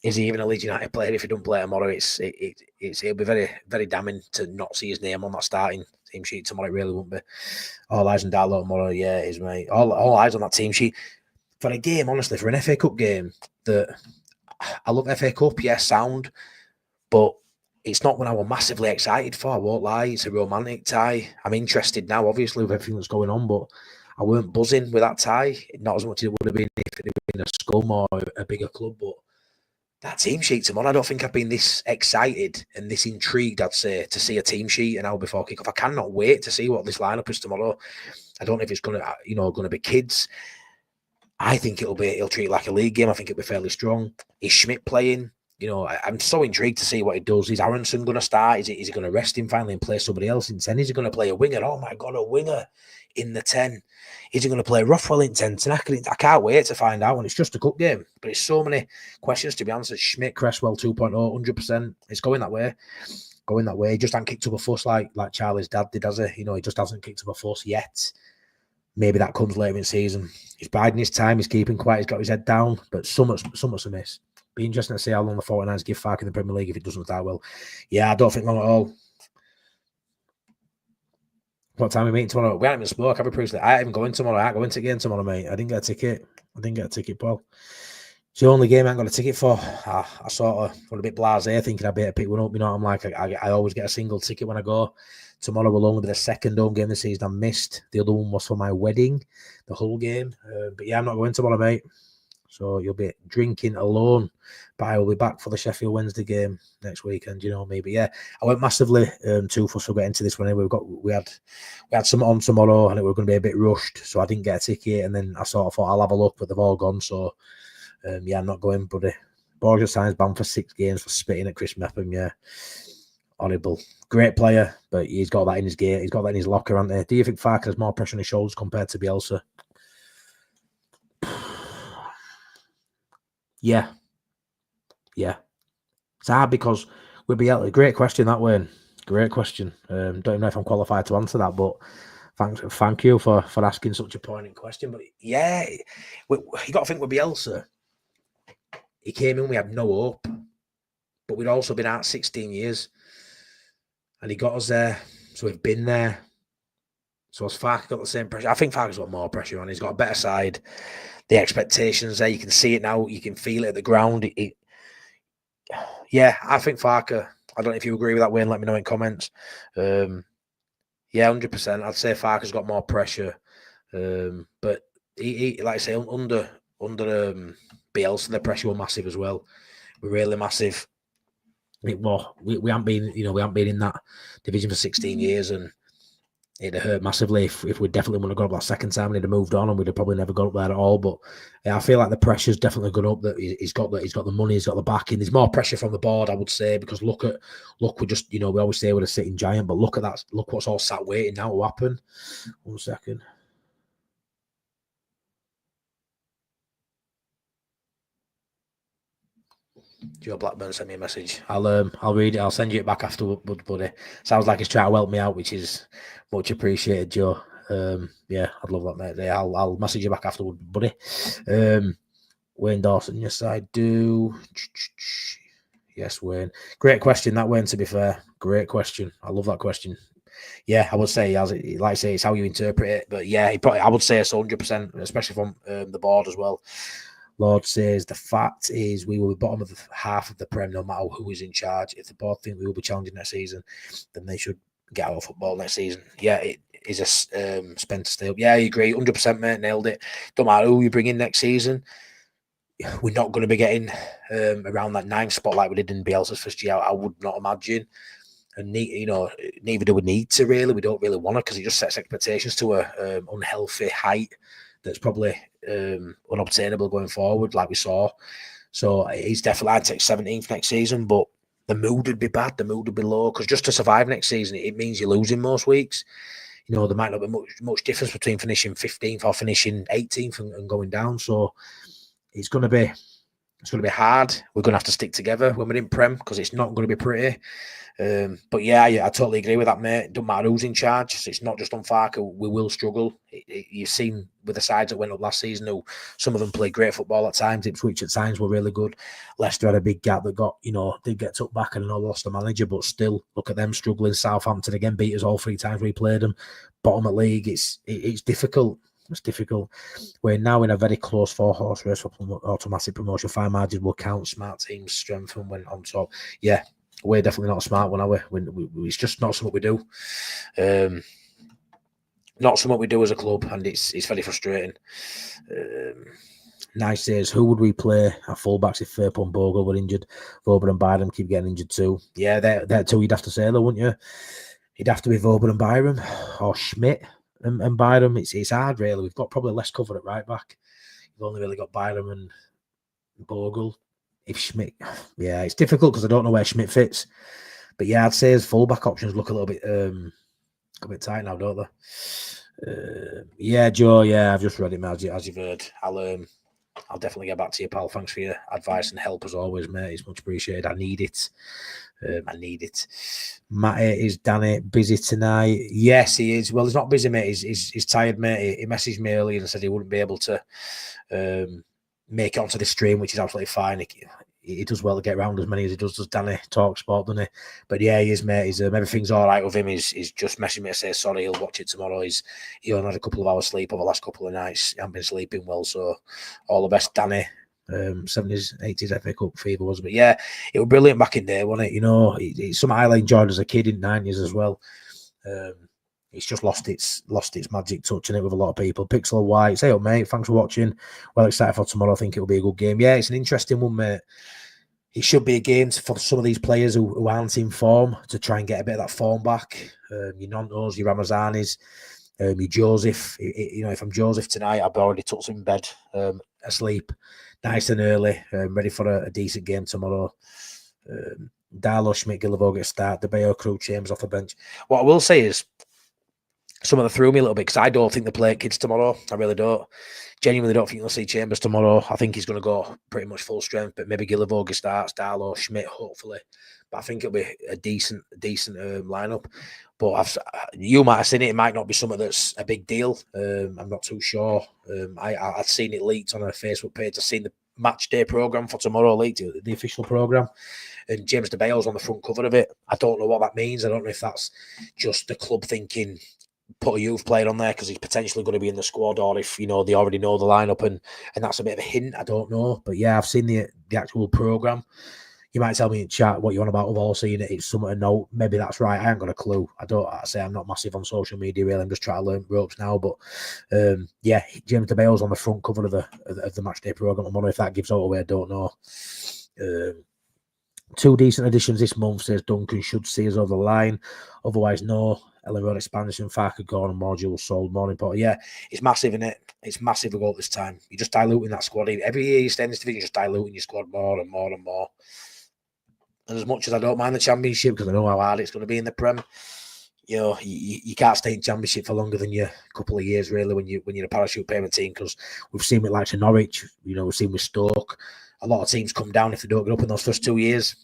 Is he even a Leeds United player if he don't play tomorrow? It'll be very, very damning to not see his name on that starting team sheet tomorrow. It really won't be. All eyes on Darlow tomorrow. Yeah, it is, mate. All eyes on that team sheet for a game. Honestly, for an FA Cup game, that I love FA Cup. Yes, sound, but it's not one I was massively excited for. I won't lie. It's a romantic tie. I'm interested now, obviously, with everything that's going on, but I weren't buzzing with that tie. Not as much as it would have been if it had been a Scum or a bigger club, but that team sheet tomorrow, I don't think I've been this excited and this intrigued, I'd say, to see a team sheet an hour before kickoff. I cannot wait to see what this lineup is tomorrow. I don't know if it's going to be kids. I think he'll treat it like a league game. I think it'll be fairly strong. Is Schmidt playing? I'm so intrigued to see what he does. Is Aronson going to start? Is he going to rest him finally and play somebody else in 10? Is he going to play a winger? Oh my God, a winger in the 10. Is he going to play Rothwell in 10? I can't wait to find out. And it's just a cup game. But it's so many questions to be answered. Schmidt, Cresswell 2.0, 100%. It's going that way. He just hasn't kicked up a fuss like Charlie's dad did, has he? He just hasn't kicked up a fuss yet. Maybe that comes later in the season. He's biding his time. He's keeping quiet. He's got his head down. But so much a miss. Be interesting to see how long the 49ers give Farke in the Premier League if it doesn't start well. Yeah, I don't think long at all. What time are we meeting tomorrow? We haven't even spoke, have we, Priestley? I ain't even going tomorrow. I ain't going to game tomorrow, mate. I didn't get a ticket, Paul. It's the only game I ain't got a ticket for. I sort of got a bit blasé thinking I'd better pick one up. I'm like, I always get a single ticket when I go. Tomorrow will only be the second home game this season I missed. The other one was for my wedding, the whole game. But yeah, I'm not going tomorrow, mate. So you'll be drinking alone. But I will be back for the Sheffield Wednesday game next weekend. You know me. But yeah, I went massively too fussed for getting to this one. We had some on tomorrow, and it was going to be a bit rushed, so I didn't get a ticket. And then I sort of thought I'll have a look, but they've all gone. So yeah, I'm not going, buddy. Borja signs banned for 6 games for spitting at Chris Mepham. Yeah, horrible. Great player, but he's got that in his gear. He's got that in his locker, hasn't he? Do you think Farke has more pressure on his shoulders compared to Bielsa? Yeah. It's hard because we'd be able. Great question that way. Great question. Don't even know if I'm qualified to answer that, but thank you for asking such a poignant question. But yeah, you got to think with Bielsa. He came in, we had no hope, but we'd also been out 16 years, and he got us there. So we've been there. So has Farke got the same pressure? I think Farke's got more pressure on. He's got a better side. The expectations there, you can see it now. You can feel it at the ground. Yeah, I think Farke. I don't know if you agree with that, Wayne. Let me know in comments. Yeah, 100%. I'd say Farke's got more pressure, but he like I say, under Bielsa, the pressure was massive as well. We're really massive. We haven't been in that division for 16 years, and it'd have hurt massively if we definitely wouldn't have gone up that second time and he'd have moved on, and we'd have probably never got up there at all. But yeah, I feel like the pressure's definitely gone up. That he's got the money, he's got the backing. There's more pressure from the board, I would say, because look, we just, we always say we're a sitting giant, but look at that. Look what's all sat waiting now to happen. 1 second. Joe Blackburn sent me a message. I'll read it. I'll send you it back afterwards, buddy. Sounds like he's trying to help me out, which is much appreciated, Joe. Yeah, I'd love that, mate. Yeah, I'll message you back afterwards, buddy. Wayne Dawson, yes, I do. Yes, Wayne. Great question, that, Wayne, to be fair. Great question. I love that question. Yeah, I would say, like I say, it's how you interpret it. But yeah, I would say it's 100%, especially from the board as well. Lord says, the fact is we will be bottom of the half of the Prem no matter who is in charge. If the board think we will be challenging next season, then they should get out of football next season. Yeah, it is a spend to stay up. Yeah, I agree. 100%, mate. Nailed it. Don't matter who you bring in next season. We're not going to be getting around that 9th spot like we did in Bielsa's first year. I would not imagine. And neither do we need to, really. We don't really want to, because it just sets expectations to a unhealthy height that's probably unobtainable going forward, like we saw. So he's definitely, I'd take 17th next season, but the mood would be bad. The mood would be low, because just to survive next season, it means you're losing most weeks. There might not be much difference between finishing 15th or finishing 18th and going down. So it's going to be hard. We're going to have to stick together when we're in Prem, because it's not going to be pretty. But yeah, I totally agree with that, mate. It doesn't matter who's in charge. It's not just on Farke. We will struggle. You've seen with the sides that went up last season, who some of them played great football at times. Ipswich at times were really good. Leicester had a big gap that did get took back and lost the manager, but still, look at them struggling. Southampton again beat us all 3 times we played them. Bottom of league. It's difficult. It's difficult. We're now in a very close 4-horse race for automatic promotion. 5 margins will count. Smart teams strengthen when on top. Yeah. We're definitely not a smart one, are we? It's just not something we do. Not something we do as a club, and it's very frustrating. Nice says, who would we play at fullbacks if Firpo and Bogle were injured? Vauban and Byram keep getting injured too. Yeah, they're two you'd have to say, though, wouldn't you? It'd have to be Vauban and Byram, or Schmidt and Byram. It's hard, really. We've got probably less cover at right back. We've only really got Byram and Bogle. If Schmidt, yeah, it's difficult because I don't know where Schmidt fits. But yeah, I'd say his fullback options look a little bit tight now, don't they? Yeah, Joe. Yeah, I've just read it, as you've heard. I'll definitely get back to you, pal. Thanks for your advice and help as always, mate. It's much appreciated. I need it. Matty, is Danny busy tonight? Yes, he is. Well, he's not busy, mate. He's tired, mate. He messaged me earlier and said he wouldn't be able to make it onto the stream, which is absolutely fine. He does well to get around as many as he does Danny talk sport, doesn't he? But yeah, he is, mate. Everything's all right with him. He's just messaging me to say sorry, he'll watch it tomorrow. He only had a couple of hours sleep over the last couple of nights. He hasn't been sleeping well, so all the best, Danny. 70s, 80s FA Cup fever was, but yeah, it was brilliant back in there, wasn't it? It's something I enjoyed as a kid in 90s as well. It's just lost its magic touch in it with a lot of people. Pixel White, say up, mate. Thanks for watching. Well excited for tomorrow. I think it'll be a good game. Yeah, it's an interesting one, mate. It should be a game for some of these players who aren't in form to try and get a bit of that form back. Your Nontos, your Ramazanis, your Joseph. If I'm Joseph tonight, I've already tucked him in bed, asleep, nice and early, ready for a decent game tomorrow. Darlow, Schmidt, Guillermo get a start. De Bayo, Crew, Chambers off the bench. What I will say is, some of them threw me a little bit because I don't think they play kids tomorrow. I really don't. Genuinely don't think you'll see Chambers tomorrow. I think he's going to go pretty much full strength, but maybe Guillermo starts, Darlow, Schmidt, hopefully. But I think it'll be a decent lineup. But you might have seen it. It might not be something that's a big deal. I'm not too sure. I've seen it leaked on a Facebook page. I've seen the match day programme for tomorrow leaked, the official programme. And James De Bayo's on the front cover of it. I don't know what that means. I don't know if that's just the club thinking, put a youth player on there because he's potentially going to be in the squad, or if they already know the lineup and that's a bit of a hint. I don't know, but yeah, I've seen the actual program. You might tell me in chat what you want about. I've all seen it. It's something to note. Maybe that's right. I haven't got a clue. I'm not massive on social media really. I'm just trying to learn ropes now. But yeah, James De Bayo's on the front cover of the match day program. I wonder if that gives out away. I don't know. 2 decent additions this month, says Duncan, should see us over the line. Otherwise, no. Ellen Road expansion, Farke gone, and Managerial sold, more important. Yeah, it's massive, isn't it? It's massive to go this time. You're just diluting that squad. Every year you stay in this division, you're just diluting your squad more and more and more. And as much as I don't mind the Championship, because I know how hard it's going to be in the Prem, you know, you can't stay in Championship for longer than a couple of years, really, when you're a parachute payment team, because we've seen with like Norwich, you know, we've seen with Stoke, a lot of teams come down if they don't get up in those first 2 years.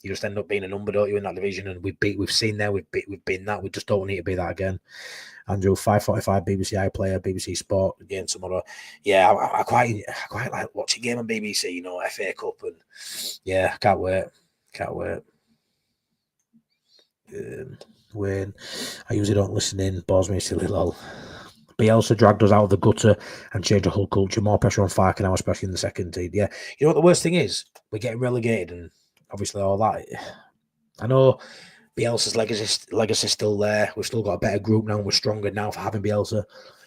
You just end up being a number, don't you, in that division? And we've seen there, we've been that. We just don't need to be that again. Andrew, 5:45 BBC iPlayer, BBC Sport again tomorrow. Yeah, I quite like watching game on BBC. You know, FA Cup, and yeah, can't wait. Wayne, I usually don't listen in. Bores me silly lol. Bielsa dragged us out of the gutter and changed the whole culture. More pressure on Farke now, especially in the second team. Yeah, you know what the worst thing is? We're getting relegated, and obviously all that. I know Bielsa's legacy's still there. We've still got a better group now. We're stronger now for having Bielsa.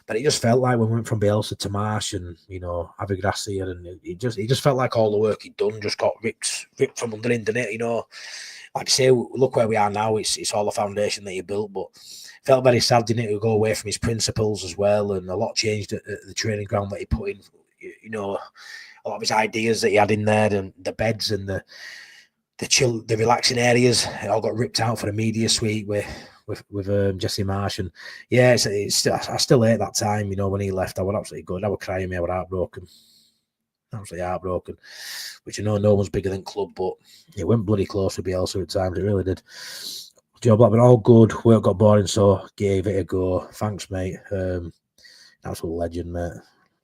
But it just felt like when we went from Bielsa to Marsh and, you know, Avigrassi, and it just felt like all the work he'd done just got ripped from under him, didn't it? You know, like I say, look where we are now. It's all the foundation that he built, but it felt very sad, didn't it, to go away from his principles as well, and a lot changed at the training ground that he put in. You know, a lot of his ideas that he had in there, and the beds and the relaxing areas, it all got ripped out for the media suite with Jesse Marsh. And yeah, I still hate that time, you know, when he left. I was absolutely good. I was crying, I was heartbroken. Absolutely heartbroken. Which I know no one's bigger than club, but it went bloody close with Bielsa at times. It really did. Joe Blackburn, all good. Work got boring, so gave it a go. Thanks, mate. Absolute legend, mate.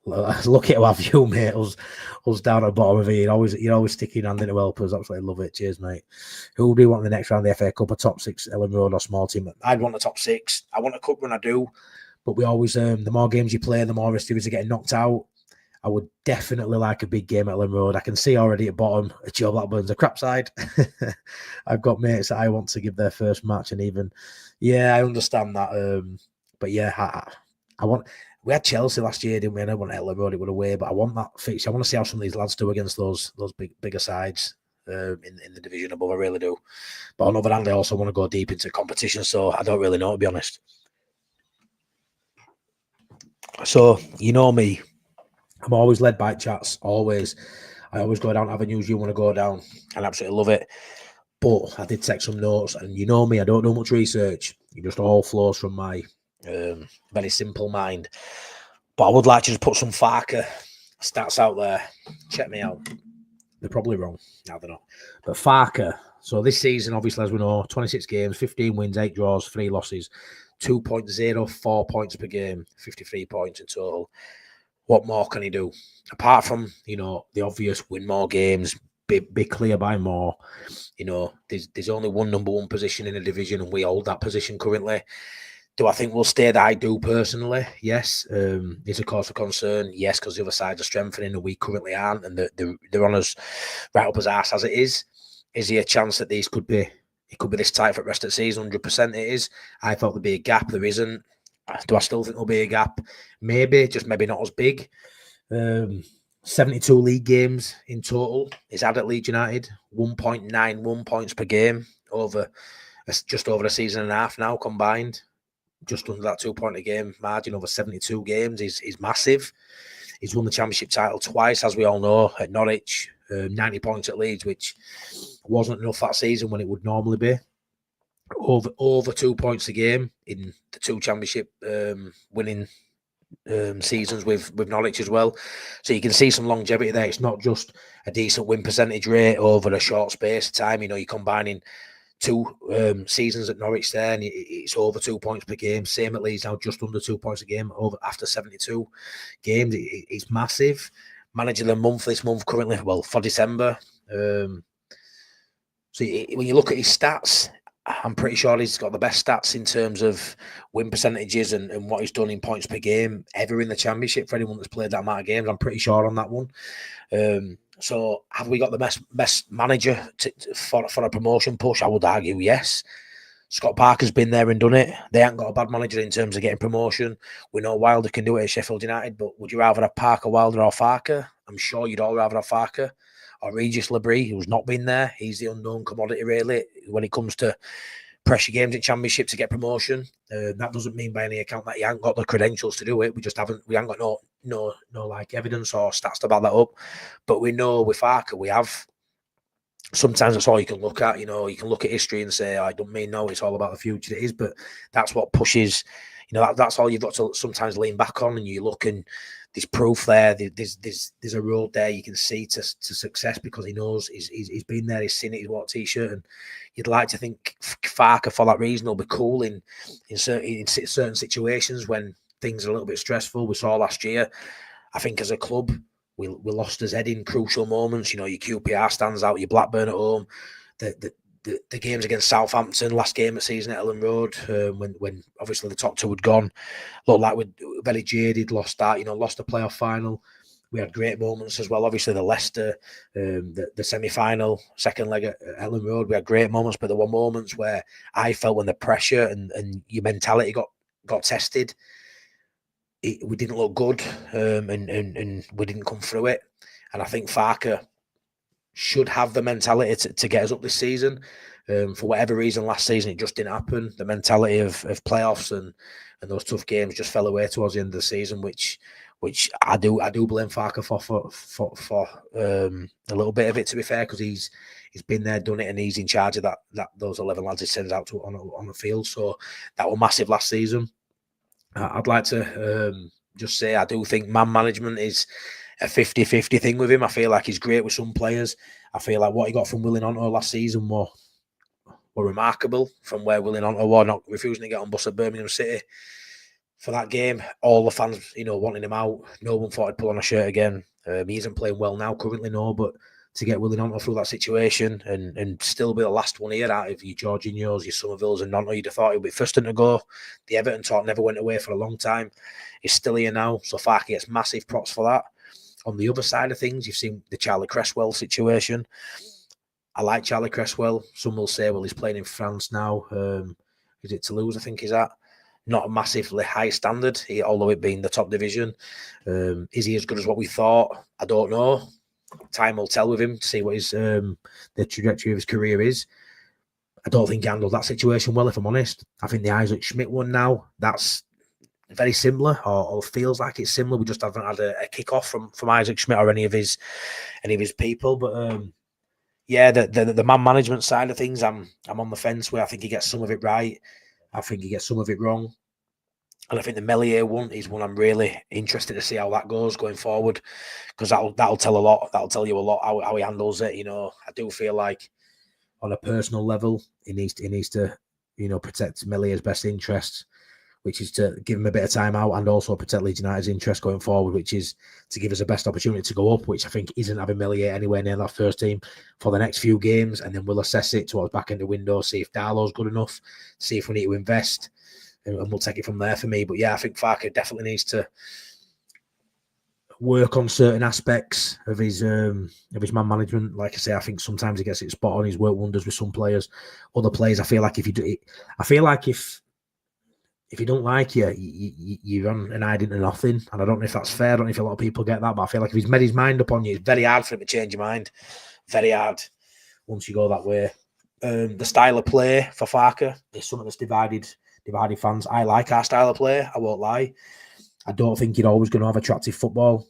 Lucky to have you, mate. Us down at the bottom of it. You're always sticking your hand in to help us. Absolutely love it. Cheers, mate. Who do you want in the next round of the FA Cup? A top six, Ellen Road or small team? I'd want a top six. I want a cup run, I do. But we always, the more games you play, the more risk there is of getting knocked out. I would definitely like a big game at Ellen Road. I can see already at bottom, Joe Blackburn's a crap side. I've got mates that I want to give their first match, and even, yeah, I understand that. But yeah, I want. We had Chelsea last year, didn't we? And I want Ellen Road, it would away, but I want that fixture. I want to see how some of these lads do against those bigger sides in the division above. I really do. But on the other hand, I also want to go deep into competition, so I don't really know, to be honest. So, you know me. I'm always led by chats, always. I always go down avenues you want to go down, and I absolutely love it. But I did take some notes, and you know me, I don't do much research. It just all flows from my very simple mind. But I would like to just put some Farke stats out there. Check me out. They're probably wrong. I don't know. But Farke, so this season, obviously, as we know, 26 games, 15 wins, 8 draws, 3 losses, 2.04 points per game, 53 points in total. What more can he do? Apart from, you know, the obvious win more games, be clear by more. You know, there's only one number one position in the division, and we hold that position currently. Do I think we'll stay there? I do personally, yes. Is a cause for concern, yes, because the other sides are strengthening and we currently aren't, and they're on us right up as arse as it is. Is there a chance that these could be? It could be this tight for the rest of the season. 100% it is. I thought there'd be a gap. There isn't. Do I still think there'll be a gap? Maybe, just maybe not as big. 72 league games in total. He's had at Leeds United 1.91 points per game just over a season and a half now combined. Just under that 2 point a game margin over 72 games is massive. He's won the Championship title twice, as we all know, at Norwich. 90 points at Leeds, which wasn't enough that season when it would normally be. Over 2 points a game in the 2 Championship winning seasons with Norwich as well. So you can see some longevity there. It's not just a decent win percentage rate over a short space of time. You know, you're combining 2 seasons at Norwich there, and it's over 2 points per game. Same at Leeds now, just under 2 points a game over after 72 games. It's massive. Manager of the month this month currently, well, for December. So when you look at his stats, I'm pretty sure he's got the best stats in terms of win percentages and what he's done in points per game ever in the Championship for anyone that's played that amount of games. I'm pretty sure on that one. So have we got the best manager for a promotion push? I would argue yes. Scott Parker's been there and done it. They haven't got a bad manager in terms of getting promotion. We know Wilder can do it at Sheffield United, but would you rather have Parker, Wilder or Farke? I'm sure you'd all rather have Farke. Or Regis Labrie, who's not been there. He's the unknown commodity, really, when it comes to pressure games in Championship to get promotion. That doesn't mean by any account that he hasn't got the credentials to do it. We haven't got no like evidence or stats to back that up. But we know with Farke we have. Sometimes that's all you can look at. You know, you can look at history and say, I don't mean no, it's all about the future. It is, but that's what pushes. You know, that's all you've got to sometimes lean back on, and you look and there's proof there. There's a road there you can see to success because he knows he's been there, he's seen it, he's wore a t-shirt, and you'd like to think Farke for that reason will be cool in certain situations when things are a little bit stressful. We saw last year, I think as a club, we lost his head in crucial moments. You know, your QPR stands out, your Blackburn at home, the games against Southampton, last game of the season at Ellen Road, when obviously the top two had gone, looked like we're very jaded, lost that, lost the playoff final. We had great moments as well. Obviously, the Leicester, the semi-final, second leg at Ellen Road, we had great moments, but there were moments where I felt when the pressure and your mentality got tested, we didn't look good, and we didn't come through it. And I think Farke should have the mentality to get us up this season. For whatever reason, last season it just didn't happen. The mentality of playoffs and those tough games just fell away towards the end of the season, which I do blame Farke for a little bit of it, to be fair, because he's been there, done it, and he's in charge of that those 11 lads he sends out on the field. So that was massive last season. I'd like to just say I do think man management is a 50-50 thing with him. I feel like he's great with some players. I feel like what he got from Willing Onto last season were remarkable, from where Willing Onto were not refusing to get on bus at Birmingham City for that game. All the fans, wanting him out. No one thought he'd pull on a shirt again. He isn't playing well now currently, no, but to get Willing Onto through that situation and still be the last one here out of your Jorginhos, your Somervilles and Onto, you'd have thought he'd be first to go. The Everton talk never went away for a long time. He's still here now, so Farke gets massive props for that. On the other side of things, you've seen the Charlie Cresswell situation. I like Charlie Cresswell. Some will say, well, he's playing in France now. Is it Toulouse, I think he's at? Not a massively high standard, although it being the top division. Is he as good as what we thought? I don't know. Time will tell with him to see what the trajectory of his career is. I don't think he handled that situation well, if I'm honest. I think the Isaac Schmidt one now, that's very similar, or feels like it's similar. We just haven't had a kick-off from Isaac Schmidt or any of his people. But yeah, the man management side of things, I'm on the fence where I think he gets some of it right. I think he gets some of it wrong. And I think the Melier one is one I'm really interested to see how that goes going forward, because that'll tell a lot. That'll tell you a lot how he handles it. I do feel like on a personal level, he needs to protect Melier's best interests, which is to give him a bit of time out and also protect Leeds United's interest going forward, which is to give us the best opportunity to go up, which I think isn't having Melier anywhere near that first team for the next few games. And then we'll assess it towards back end of window, see if Darlow's good enough, see if we need to invest, and we'll take it from there for me. But yeah, I think Farke definitely needs to work on certain aspects of his man management. Like I say, I think sometimes he gets it spot on. He's worked wonders with some players. Other players, I feel like if you don't like you're on an hiding to nothing. And I don't know if that's fair. I don't know if a lot of people get that, but I feel like if he's made his mind up on you, it's very hard for him to change your mind. Very hard once you go that way. The style of play for Farke is something that's divided fans. I like our style of play, I won't lie. I don't think you're always going to have attractive football.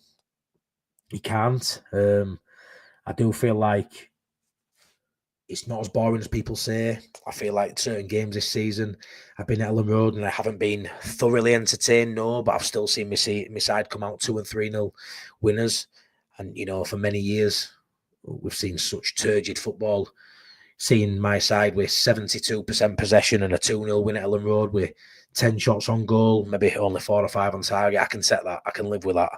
You can't. I do feel like it's not as boring as people say. I feel like certain games this season, I've been at Ellen Road and I haven't been thoroughly entertained, no, but I've still seen my side come out 2 and 3-0 winners. And, for many years, we've seen such turgid football. Seeing my side with 72% possession and a 2-0 win at Ellen Road with 10 shots on goal, maybe only 4 or 5 on target, I can set that. I can live with that.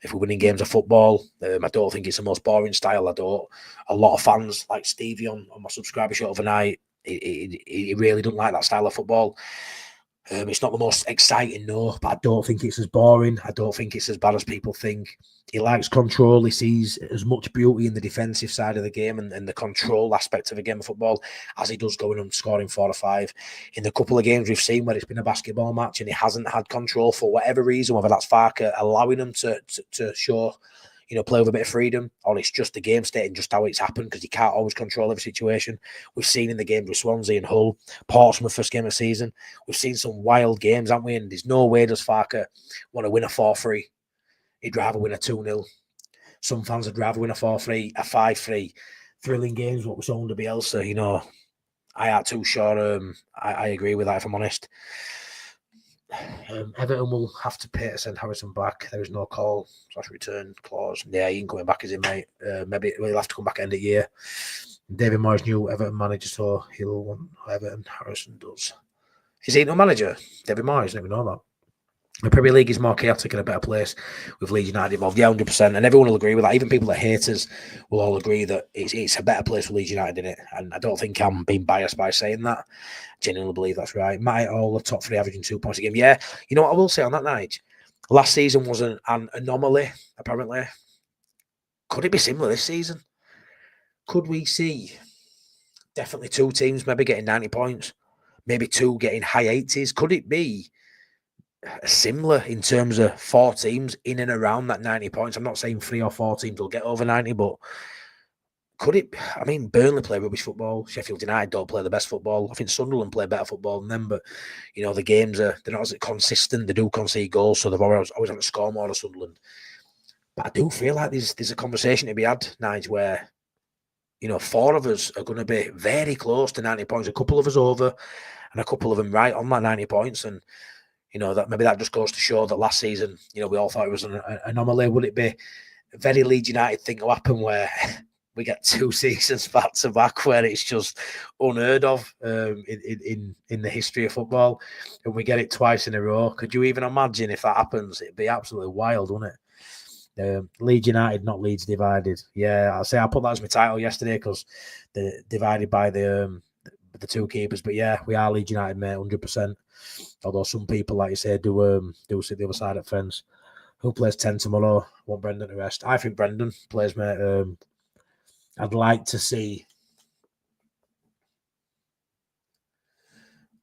If we're winning games of football, I don't think it's the most boring style. A lot of fans, like Stevie on my subscriber show overnight, he really don't like that style of football. It's not the most exciting, no, but I don't think it's as boring. I don't think it's as bad as people think. He likes control. He sees as much beauty in the defensive side of the game and the control aspect of a game of football as he does going and scoring 4 or 5. In the couple of games we've seen where it's been a basketball match and he hasn't had control for whatever reason, whether that's Farke allowing him to show play with a bit of freedom, or it's just the game state and just how it's happened, because you can't always control every situation. We've seen in the games with Swansea and Hull, Portsmouth first game of the season, we've seen some wild games, haven't we? And there's no way does Farke want to win a 4-3. He'd rather win a 2-0. Some fans would rather win a 4-3, a 5-3. Thrilling games, what was shown to Bielsa, I ain't too sure. I agree with that, if I'm honest. Everton will have to pay to send Harrison back. There is no call/return clause. Yeah, he ain't coming back, is he, mate? Maybe he'll have to come back at the end of the year. David Moyes, new Everton manager, so he'll want Everton. Harrison does. Is he no manager? David Moyes, never know that. The Premier League is more chaotic and a better place with Leeds United involved. Yeah, 100%. And everyone will agree with that. Even people that hate us will all agree that it's a better place for Leeds United in it. And I don't think I'm being biased by saying that. I genuinely believe that's right. Might all the top 3 averaging 2 points a game. Yeah, you know what I will say on that night? Last season was an anomaly, apparently. Could it be similar this season? Could we see definitely 2 teams maybe getting 90 points? Maybe 2 getting high 80s? Could it be similar in terms of 4 teams in and around that 90 points? I'm not saying 3 or 4 teams will get over 90, but could it? I mean, Burnley play rubbish football. Sheffield United don't play the best football. I think Sunderland play better football than them, but the games they're not as consistent. They do concede goals, so they've always had to score more than Sunderland. But I do feel like there's a conversation to be had, Nige, where 4 of us are going to be very close to 90 points. A couple of us over, and a couple of them right on that 90 points, and that maybe that just goes to show that last season, we all thought it was an anomaly. Would it be a very Leeds United thing to happen where we get 2 seasons back to back where it's just unheard of in the history of football, and we get it twice in a row? Could you even imagine if that happens? It'd be absolutely wild, wouldn't it? Leeds United, not Leeds divided. Yeah, I'll say I put that as my title yesterday because they're divided by the 2 keepers. But yeah, we are Leeds United, mate, 100%. Although some people, like you say, do sit the other side of the fence. Who plays 10 tomorrow? Want Brendan to rest? I think Brendan plays, mate. I'd like to see.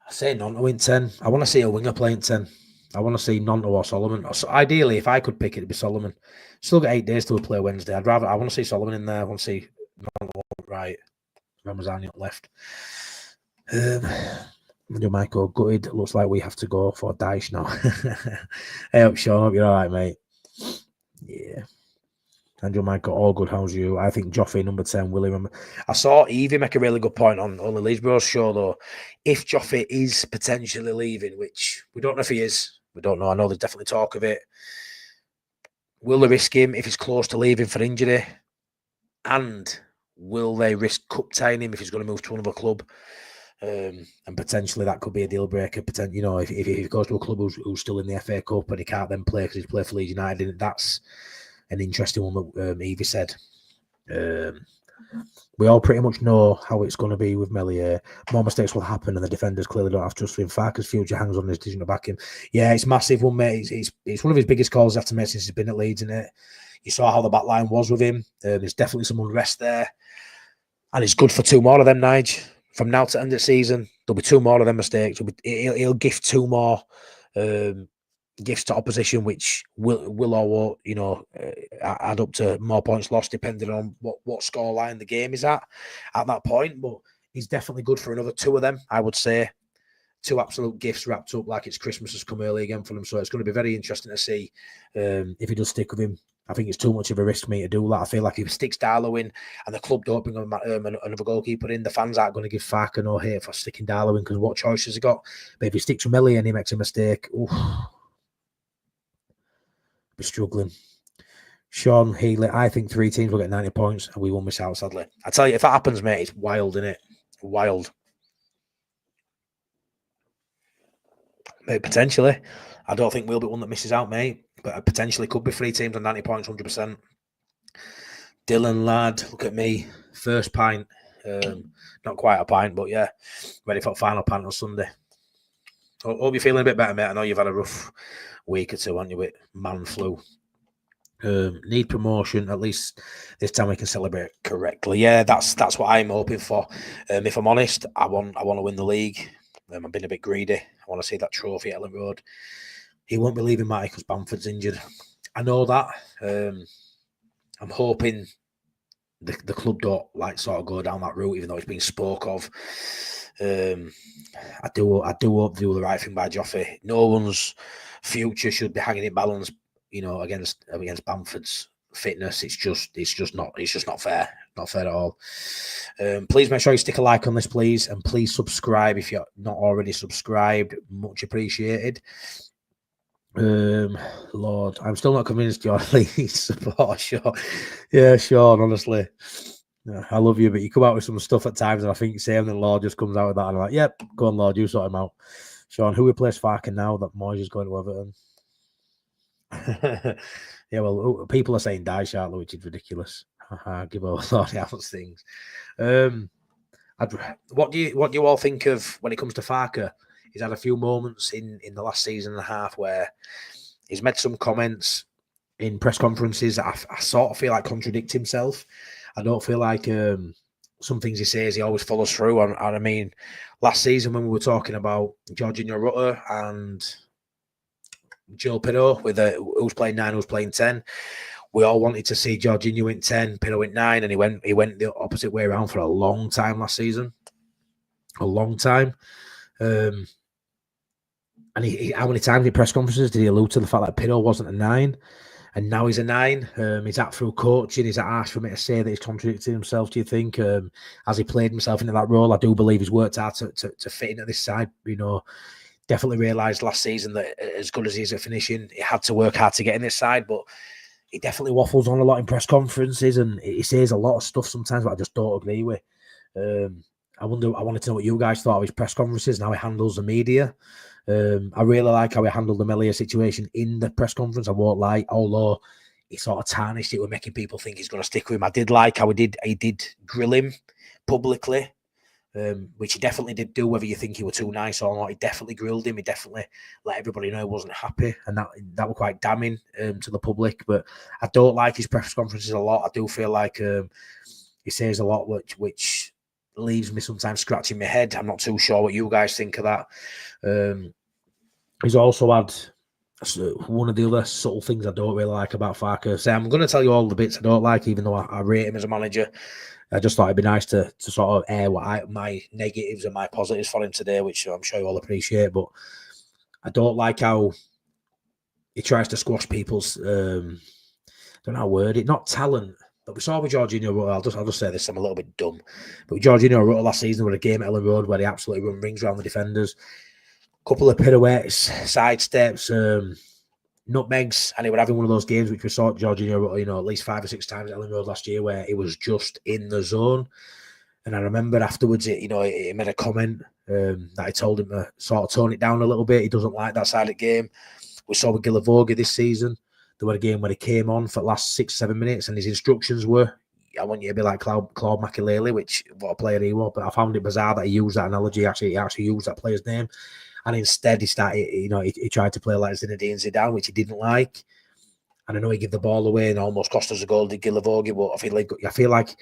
I say Nonto in 10. I want to see a winger playing 10. I want to see Nonto or Solomon. So ideally, if I could pick, it'd be Solomon. Still got 8 days till we play Wednesday. I want to see Solomon in there. I want to see Nonto right, Ramazani up left. Michael gutted. Looks like we have to go for Dyche now. Hey up, Sean. Hope you're all right, mate. Yeah. Andrew Michael, all good. How's you? I think Joffrey, number 10, will remember. I saw Evie make a really good point on the Leeds Bros show, though. If Joffrey is potentially leaving, which we don't know if he is, we don't know. I know there's definitely talk of it. Will they risk him if he's close to leaving for injury? And will they risk cup tying him if he's going to move to another club? And potentially that could be a deal breaker. If he goes to a club who's still in the FA Cup and he can't then play because he's played for Leeds United, that's an interesting one that Evie said. We all pretty much know how it's going to be with Melier. More mistakes will happen, and the defenders clearly don't have trust for him. Farke's future hangs on his decision to back him. Yeah, it's massive one, mate. It's one of his biggest calls after mate since he's been at Leeds, isn't it? You saw how the back line was with him. There's definitely some unrest there. And it's good for 2 more of them, Nige. From now to end of the season, there'll be 2 more of them mistakes. He'll gift 2 more gifts to opposition, which will or won't, add up to more points lost, depending on what scoreline the game is at that point. But he's definitely good for another 2 of them, I would say. 2 absolute gifts wrapped up like it's Christmas has come early again for him. So it's going to be very interesting to see if he does stick with him. I think it's too much of a risk for me to do that. I feel like if he sticks Darlow in and the club don't bring another goalkeeper in, the fans aren't going to give Farke no hate for sticking Darlow in because what choice has he got? But if he sticks with Melly and he makes a mistake, be struggling. Sean Healy, I think 3 teams will get 90 points and we will miss out, sadly. I tell you, if that happens, mate, it's wild, isn't it? Wild. Mate, potentially. I don't think we'll be one that misses out, mate. But potentially could be 3 teams on 90 points, 100%. Dylan, lad, look at me. First pint. Not quite a pint, but yeah. Ready for the final pint on Sunday. Hope you're feeling a bit better, mate. I know you've had a rough week or 2, haven't you, with man flu. Need promotion. At least this time we can celebrate correctly. Yeah, that's what I'm hoping for. If I'm honest, I want to win the league. I've been a bit greedy. I want to see that trophy at Ellen Road. He won't be leaving Matty because Bamford's injured. I know that. I'm hoping the club don't like sort of go down that route, even though it's been spoke of. I do hope they do the right thing by Joffrey. No one's future should be hanging in balance, against Bamford's fitness. It's just not fair. Not fair at all. Please make sure you stick a like on this, please, and please subscribe if you're not already subscribed. Much appreciated. Lord, I'm still not convinced you're Leeds supporter, Sean. Yeah, Sean, honestly. I love you, but you come out with some stuff at times, and I think same, and Lord just comes out with that, and I'm like, yep, go on, Lord, you sort him out. Sean, who replaced Farke now that Moyes is going to Everton? Yeah, well, people are saying die Shark, which is ridiculous. Give all Lord out things. What do you all think of when it comes to Farke? He's had a few moments in the last season and a half where he's made some comments in press conferences that I sort of feel like contradict himself. I don't feel like some things he says he always follows through. And I mean, last season when we were talking about Jorginho Rutter and Joe Pinot with who's playing 9, who's playing 10, we all wanted to see Jorginho in 10, Pinot in 9, and he went the opposite way around for a long time last season. A long time. And how many times in press conferences did he allude to the fact that Pinot wasn't a 9? And now he's a 9. Is that through coaching? Is that harsh for me to say that he's contradicting himself, do you think? Has he played himself into that role? I do believe he's worked hard to fit into this side. Definitely realised last season that as good as he is at finishing, he had to work hard to get in this side. But he definitely waffles on a lot in press conferences, and he says a lot of stuff sometimes that I just don't agree with. I wanted to know what you guys thought of his press conferences and how he handles the media. I really like how he handled the Melia situation in the press conference. I won't lie, although he sort of tarnished it with making people think he's going to stick with him. I did like how he did grill him publicly, which he definitely did do, whether you think he were too nice or not. He definitely grilled him. He definitely let everybody know he wasn't happy, and that was quite damning to the public. But I don't like his press conferences a lot. I do feel like he says a lot which leaves me sometimes scratching my head. I'm not too sure what you guys think of that. He's also had one of the other subtle things I don't really like about Farke. So I'm going to tell you all the bits I don't like, even though I rate him as a manager. I just thought it'd be nice to sort of air my negatives and my positives for him today, which I'm sure you all appreciate. But I don't like how he tries to squash people's, I don't know how to word it, not talent. But we saw with Jorginho Rutter, I'll just say this, I'm a little bit dumb. But with Jorginho Rutter last season with a game at Ellen Road where he absolutely run rings around the defenders, couple of pirouettes, sidesteps, nutmegs, and he would have one of those games which we saw Jorginho Rutter, at least 5 or 6 times at Ellen Road last year where he was just in the zone. And I remember afterwards, he made a comment that I told him to sort of tone it down a little bit. He doesn't like that side of the game. We saw with Gilavogi this season. There was a game where he came on for the last 6-7 minutes, and his instructions were, I want you to be like Claude Makelele, which what a player he was. But I found it bizarre that he used that analogy. He actually used that player's name. And instead, he started, he tried to play like Zinedine Zidane, which he didn't like. And I know he gave the ball away and almost cost us a goal, did Gilavogi, but I feel like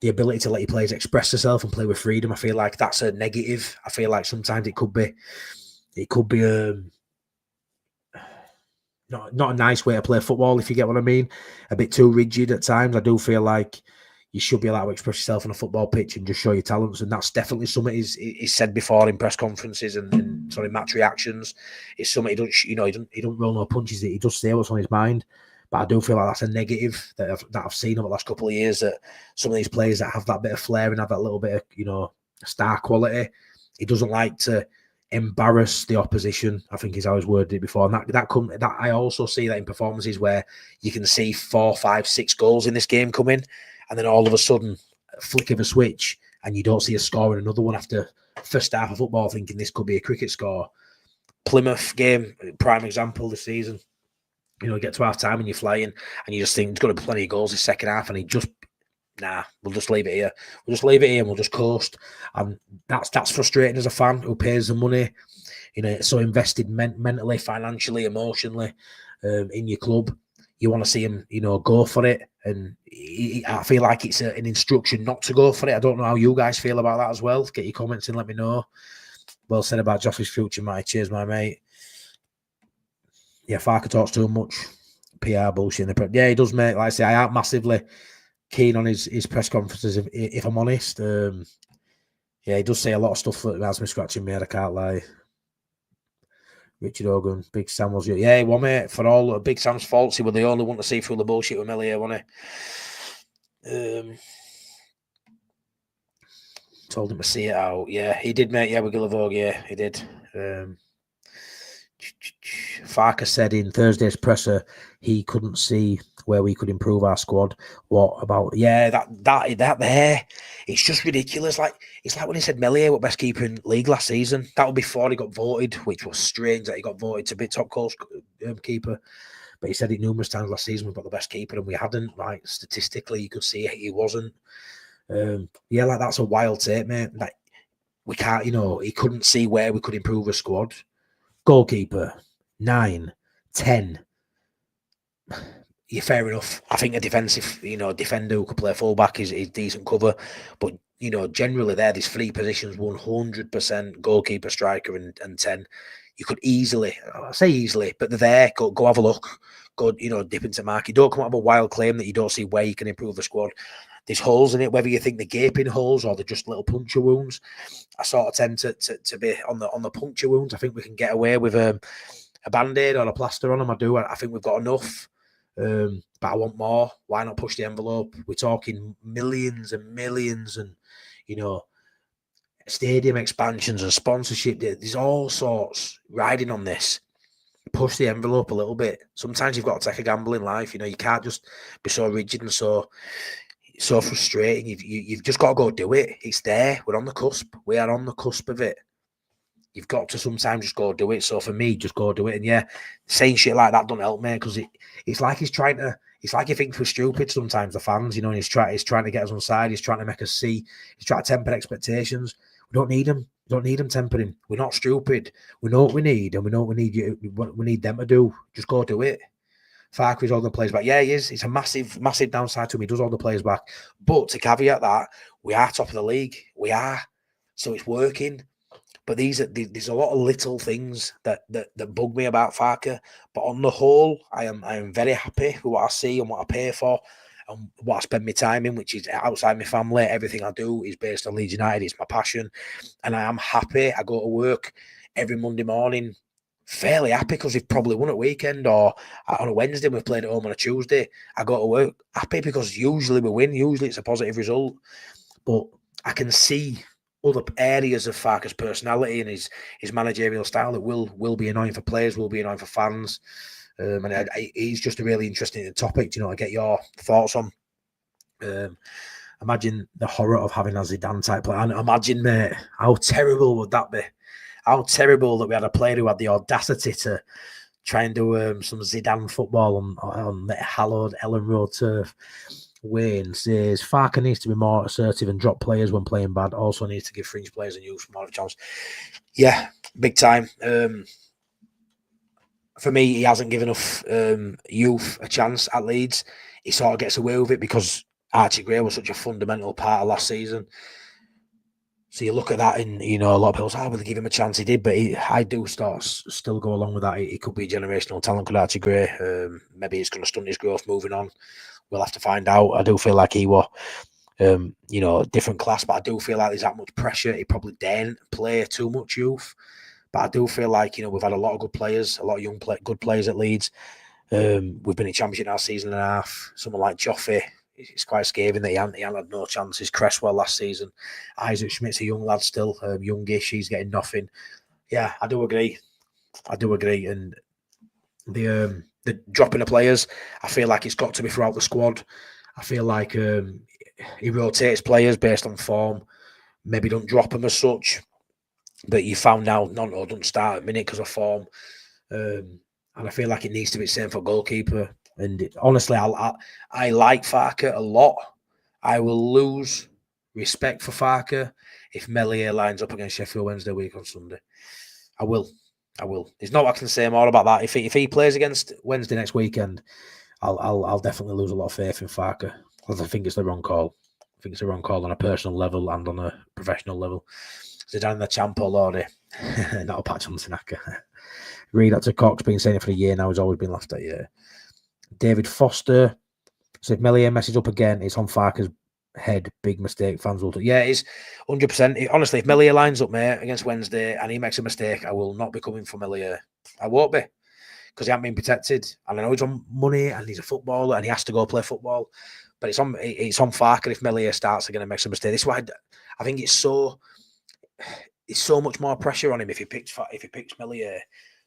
the ability to let your players express themselves and play with freedom, I feel like that's a negative. I feel like sometimes it could be not a nice way to play football, if you get what I mean. A bit too rigid at times. I do feel like you should be allowed to express yourself on a football pitch and just show your talents, and that's definitely something he's said before in press conferences and sort of match reactions. It's something he don't roll no punches. He just say what's on his mind. But I do feel like that's a negative that I've seen over the last couple of years, that some of these players that have that bit of flair and have that little bit of star quality, he doesn't like to embarrass the opposition, I think is how he's worded it before. And that I also see that in performances where you can see 4, 5, 6 goals in this game coming, and then all of a sudden, a flick of a switch, and you don't see a score in another one after first half of football, thinking this could be a cricket score. Plymouth game, prime example this season. You get to half time and you're flying, and you just think there's going to be plenty of goals this second half, and we'll just leave it here. We'll just leave it here and we'll just coast. And that's frustrating as a fan who pays the money, so invested mentally, financially, emotionally in your club. You want to see him, go for it. And I feel like it's an instruction not to go for it. I don't know how you guys feel about that as well. Get your comments in, let me know. Well said about Joffrey's future, mate. Cheers, my mate. Yeah, Farke talks too much. PR bullshit in the press. Yeah, he does, mate. Like I say, I am massively keen on his press conferences, if I'm honest. Yeah, he does say a lot of stuff that has me scratching my head, I can't lie. Richard Hogan, Big Sam was... Yeah, he won, mate. For all Big Sam's faults, he was the only one to see through the bullshit with Mellier, wasn't he? Told him to see it out. Yeah, he did, mate. Yeah, with Gilavogue, yeah, he did. Farke said in Thursday's presser he couldn't see where we could improve our squad. What about that there? It's just ridiculous. Like, it's like when he said Mellier was best keeper in league last season. That was before he got voted, which was strange that he got voted to be top keeper. But he said it numerous times last season. We've got the best keeper, and we hadn't. Like, statistically, you could see he wasn't. Yeah, like, that's a wild take, mate. Like, we can't, he couldn't see where we could improve a squad. Goalkeeper, 9, 10. Yeah, fair enough. I think a defensive, defender who could play fullback is decent cover. But, generally there's 3 positions, 100% goalkeeper, striker, and 10. You could easily, I say easily, but they're there. Go have a look. Go, dip into market. Don't come up with a wild claim that you don't see where you can improve the squad. There's holes in it, whether you think they're gaping holes or they're just little puncture wounds. I sort of tend to be on the puncture wounds. I think we can get away with a Band-Aid or a plaster on them. I think we've got enough. But I want more. Why not push the envelope? We're talking millions and millions and, stadium expansions and sponsorship. There's all sorts riding on this. Push the envelope a little bit. Sometimes you've got to take a gamble in life. You can't just be so rigid and so frustrating. You've just got to go do it. It's there. We're on the cusp. We are on the cusp of it. You've got to sometimes just go do it. So for me, just go do it. And yeah, saying shit like that don't help me, because it's like he's trying to. It's like he thinks we're stupid sometimes, the fans, and he's trying to get us on side. He's trying to make us see. He's trying to temper expectations. We don't need him. We don't need him tempering. We're not stupid. We know what we need, and we know what we need them to do. Just go do it. Farke is all the players back. Yeah, he is. It's a massive, massive downside to him. He does all the players back. But to caveat that, we are top of the league. We are. So it's working. But there's a lot of little things that bug me about Farke. But on the whole, I am very happy with what I see and what I pay for and what I spend my time in, which is outside my family. Everything I do is based on Leeds United. It's my passion. And I am happy. I go to work every Monday morning fairly happy because we've probably won at weekend, or on a Wednesday we've played at home on a Tuesday. I go to work happy because usually we win. Usually it's a positive result. But I can see other areas of Farke's personality and his managerial style that will be annoying for players, will be annoying for fans. And he's just a really interesting topic, to get your thoughts on. Imagine the horror of having a Zidane type player. And imagine, mate, how terrible would that be? How terrible that we had a player who had the audacity to try and do some Zidane football on the hallowed Ellen Road turf. Wayne says Farke needs to be more assertive and drop players when playing bad. Also needs to give fringe players and youth more of a chance. Yeah, big time. For me, he hasn't given enough youth a chance at Leeds. He sort of gets away with it because Archie Gray was such a fundamental part of last season. So you look at that and, a lot of people say, will they give him a chance? He did, but I do still go along with that. He could be a generational talent, could Archie Gray. Maybe it's going to stunt his growth moving on. We'll have to find out. I do feel like he was, different class, but I do feel like there's that much pressure. He probably daren't play too much youth. But I do feel like, we've had a lot of good players, a lot of good players at Leeds. We've been in Championship now season and a half. Someone like Joffrey, it's quite scathing that he hadn't had no chances. Cresswell last season. Isaac Schmidt's a young lad still, youngish. He's getting nothing. Yeah, I do agree. And the dropping of players, I feel like it's got to be throughout the squad. I feel like he rotates players based on form. Maybe don't drop them as such. But you found out don't start at minute because of form. And I feel like it needs to be the same for goalkeeper. And honestly, I like Farke a lot. I will lose respect for Farke if Mellier lines up against Sheffield Wednesday week on Sunday. I will. There's no I can say more about that. If he plays against Wednesday next weekend, I'll definitely lose a lot of faith in Farke. Because I think it's the wrong call. I think it's the wrong call on a personal level and on a professional level. Zidane the Champo Lordy. Not a patch on Tanaka. Read that to Cox, been saying it for a year now. He's always been laughed at. Yeah. David Foster. So if Meslier messes up again, it's on Farke's head. Big mistake. Fans will do. Yeah, it's 100%. Honestly, if Meslier lines up, mate, against Wednesday and he makes a mistake, I will not be coming for Meslier. I won't be, because he hasn't been protected. And I know he's on money and he's a footballer and he has to go play football. But it's on Farke if Meslier starts again and makes a mistake. This is why I think it's so much more pressure on him if he picks Meslier.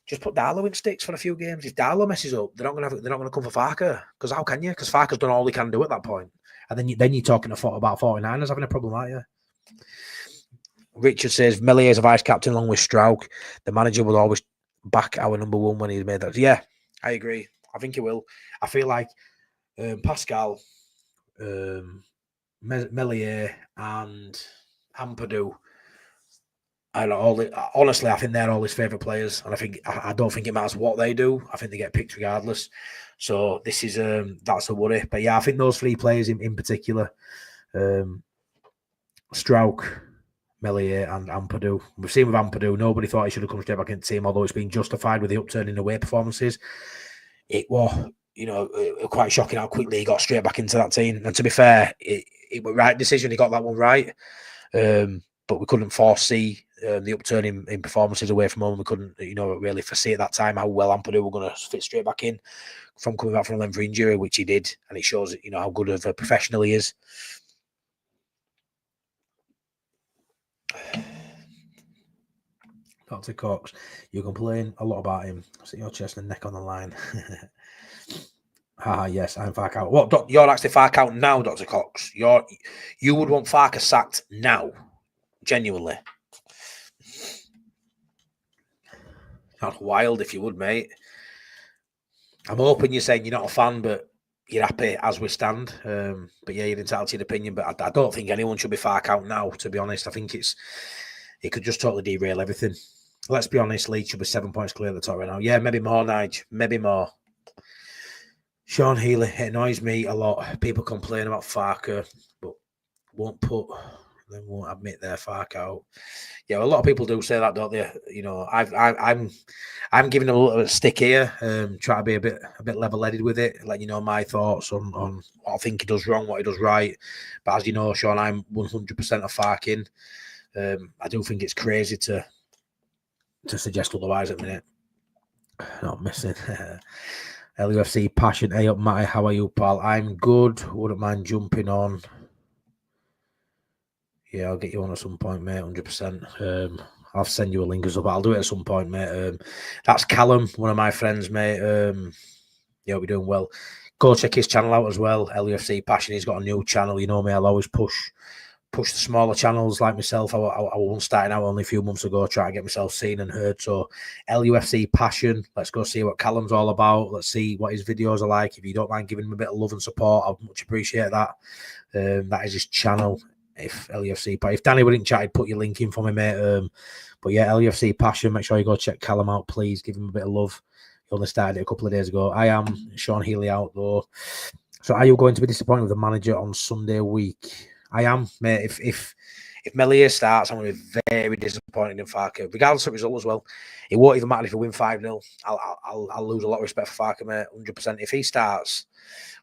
Just put Darlow in sticks for a few games. If Darlow messes up, they're not going to come for Farke. Because how can you? Because Farke's done all he can do at that point. And then you're talking about 49ers having a problem, aren't you? Richard says Meslier is a vice captain along with Strauch. The manager will always back our number one when he's made that. Yeah, I agree. I think he will. I feel like Pascal, Meslier, and Ampadu. Honestly, I think they're all his favourite players, and I don't think it matters what they do. I think they get picked regardless. So this is that's a worry. But yeah, I think those three players in particular, Strauch, Meslier, and Ampadu. We've seen with Ampadu, nobody thought he should have come straight back into the team, although it's been justified with the upturn in away performances. It was, quite shocking how quickly he got straight back into that team. And to be fair, it was the right decision. He got that one right. But we couldn't foresee the upturn in performances away from home. We couldn't, really foresee at that time how well Ampadu were going to fit straight back in from coming back from a lengthy injury, which he did. And it shows, how good of a professional he is. Dr. Cox, you complain a lot about him. Sit your chest and neck on the line. Yes, I'm Farke out. What? You're actually Farke out now, Dr. Cox. You would want Farke sacked now, genuinely. Not wild if you would, mate. I'm hoping you're saying you're not a fan, but you're happy as we stand. But yeah, you're entitled to your opinion. But I don't think anyone should be Farke out now, to be honest. I think it could just totally derail everything. Let's be honest, Leeds should be 7 points clear at the top right now. Yeah, maybe more, Nige. Maybe more. Sean Healy, it annoys me a lot. People complain about Farke, but won't admit they're Farke out. Yeah, a lot of people do say that, don't they? I'm giving a little bit of stick here. Try to be a bit level-headed with it, let you know my thoughts on what I think he does wrong, what he does right. But as you know, Sean, I'm 100% a Farke in. I do think it's crazy to suggest otherwise at the minute. Not missing. LUFC Passion. Hey up, Matty. How are you, pal? I'm good. Wouldn't mind jumping on. Yeah, I'll get you on at some point, mate. 100%. I'll send you a link as well. But I'll do it at some point, mate. That's Callum, one of my friends, mate. Yeah, we're doing well. Go check his channel out as well. LUFC Passion. He's got a new channel. You know me. I'll always push the smaller channels like myself. I was starting out only a few months ago, trying to get myself seen and heard. So LUFC Passion, let's go see what Callum's all about. Let's see what his videos are like. If you don't mind giving him a bit of love and support, I'd much appreciate that. That is his channel. If Danny wouldn't chat, I'd put your link in for me, mate. But yeah, LUFC Passion, make sure you go check Callum out, please. Give him a bit of love. He only started it a couple of days ago. I am Sean Healy out, though. So are you going to be disappointed with the manager on Sunday week? I am, mate. If Meslier starts, I'm going to be very disappointed in Farke, regardless of result as well. It won't even matter if we win 5-0. I'll lose a lot of respect for Farke, mate. 100%. If he starts,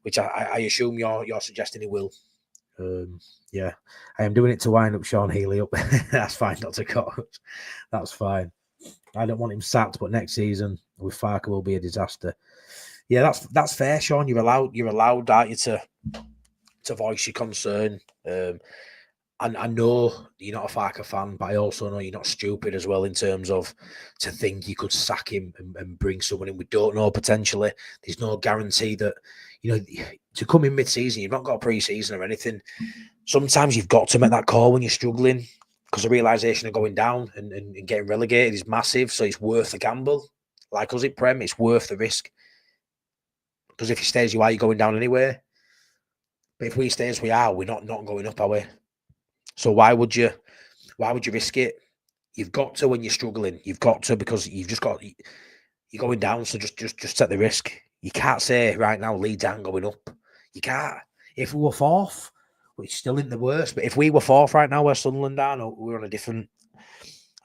which I assume you're suggesting he will. Yeah, I am doing it to wind up Sean Healy up. That's fine, Dr. Cox. That's fine. I don't want him sacked, but next season with Farke will be a disaster. Yeah, that's fair, Sean. You're allowed, aren't you, to voice your concern. And I know you're not a Farke fan, but I also know you're not stupid as well in terms of to think you could sack him and bring someone in. We don't know potentially. There's no guarantee that, to come in mid-season, you've not got a pre-season or anything. Sometimes you've got to make that call when you're struggling because the realisation of going down and getting relegated is massive. So it's worth the gamble. Like us at Prem, it's worth the risk. Because if he stays you are, you're going down anyway. But if we stay as we are, we're not going up, are we? So why would you risk it? You've got to when you're struggling. You've got to, because you're going down. So just take the risk. You can't say right now Leeds aren't going up. You can't. If we were fourth, which still isn't the worst, but if we were fourth right now, where Sunderland are, we're on a different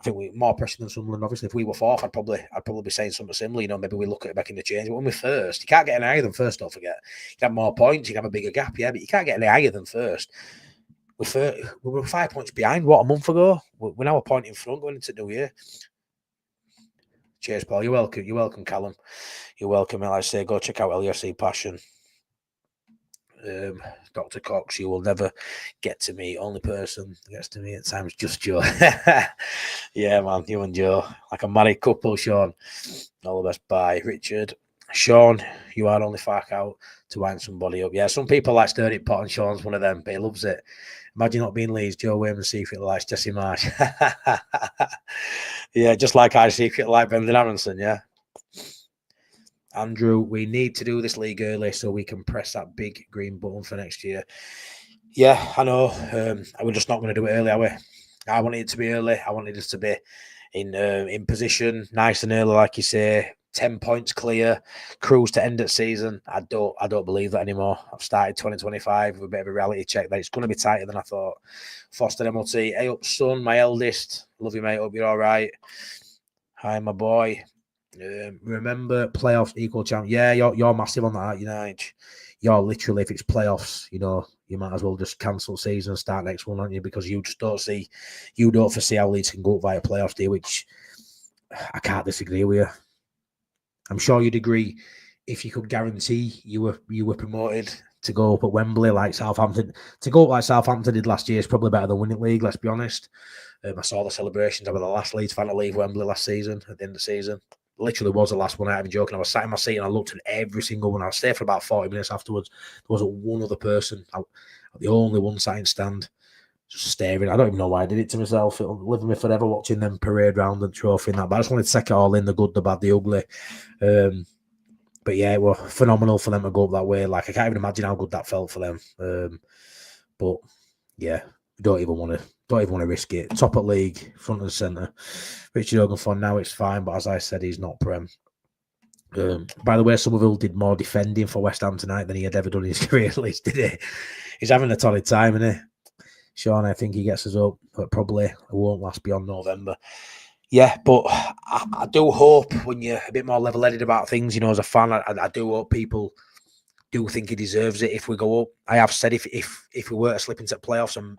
I think we're more pressure than Sunderland. Obviously, if we were fourth, I'd probably be saying something similar. You know, maybe we look at it back in the change. But when we're first, you can't get any higher than first. Don't forget, you can have more points, you can have a bigger gap, yeah, but you can't get any higher than first. We were 5 points behind. What, a month ago? We're now a point in front going into New Year. Cheers, Paul. You're welcome. You're welcome, Callum. You're welcome. Like I say, go check out LUFC Passion. Dr. Cox, you will never get to me. Only person that gets to me at times, just Joe. Yeah, man, you and Joe, like a married couple. Sean, all the best. Bye, Richard. Sean, you are only Farke out to wind somebody up. Yeah, some people like stirring pot, and Sean's one of them, but he loves it. Imagine not being Leeds. Joe Wayman secretly likes Jesse Marsh. Yeah, just like I secretly like Brendan Aronson. Yeah. Andrew, we need to do this league early so we can press that big green button for next year. Yeah, I know. We're just not going to do it early, are we? I wanted it to be early. I wanted us to be in position, nice and early, like you say. 10 points clear, cruise to end of season. I don't believe that anymore. I've started 2025 with a bit of a reality check that it's going to be tighter than I thought. Foster MLT, hey up, son, my eldest. Love you, mate. Hope you're all right. Hi, my boy. Remember playoffs equal champ. Yeah, you're massive on that, United. You're literally, if it's playoffs, you know, you might as well just cancel season and start next one, aren't you? Because you just don't foresee how Leeds can go up via playoffs, do you? Which I can't disagree with you. I'm sure you'd agree if you could guarantee you were promoted to go up at Wembley like Southampton. To go up like Southampton did last year is probably better than winning league, let's be honest. I saw the celebrations. I was the last Leeds fan to leave Wembley last season, at the end of the season. Literally was the last one. I haven't joking. I was sat in my seat and I looked at every single one. I was there for about 40 minutes afterwards. There wasn't one other person. The only one sat in stand, just staring. I don't even know why I did it to myself. It'll live with me forever watching them parade round and trophy and that. But I just wanted to take it all in, the good, the bad, the ugly. But yeah, it was phenomenal for them to go up that way. Like, I can't even imagine how good that felt for them. But yeah, don't even want to risk it. Top of league, front and centre. Richard Ogunfon, now it's fine, but as I said, he's not Prem. By the way, Somerville did more defending for West Ham tonight than he had ever done in his career, at least, did he? He's having a torrid time, isn't he? Sean, I think he gets us up, but probably it won't last beyond November. Yeah, but I do hope when you're a bit more level-headed about things, you know, as a fan, I do hope people do think he deserves it if we go up. I have said if we were to slip into playoffs and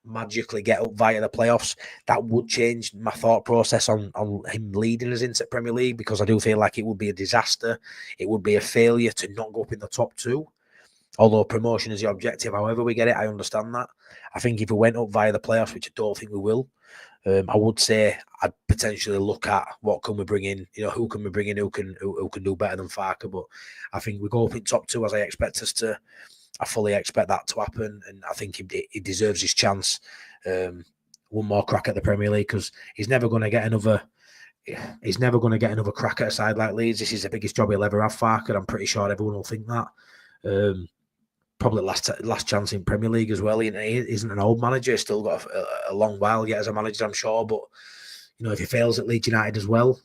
magically get up via the playoffs, that would change my thought process on him leading us into Premier League, because I do feel like it would be a disaster. It would be a failure to not go up in the top two. Although promotion is the objective, however we get it, I understand that. I think if we went up via the playoffs, which I don't think we will, I would say I'd potentially look at what can we bring in, you know, who can we bring in who can do better than Farke. But I think we go up in top two as I expect us to. I fully expect that to happen, and I think he deserves his chance. One more crack at the Premier League, because he's never going to get another. He's never going to get another crack at a side like Leeds. This is the biggest job he'll ever have, Farke. I'm pretty sure everyone will think that. Probably last chance in Premier League as well. He isn't an old manager. He's still got a long while yet as a manager, I'm sure. But you know, if he fails at Leeds United as well,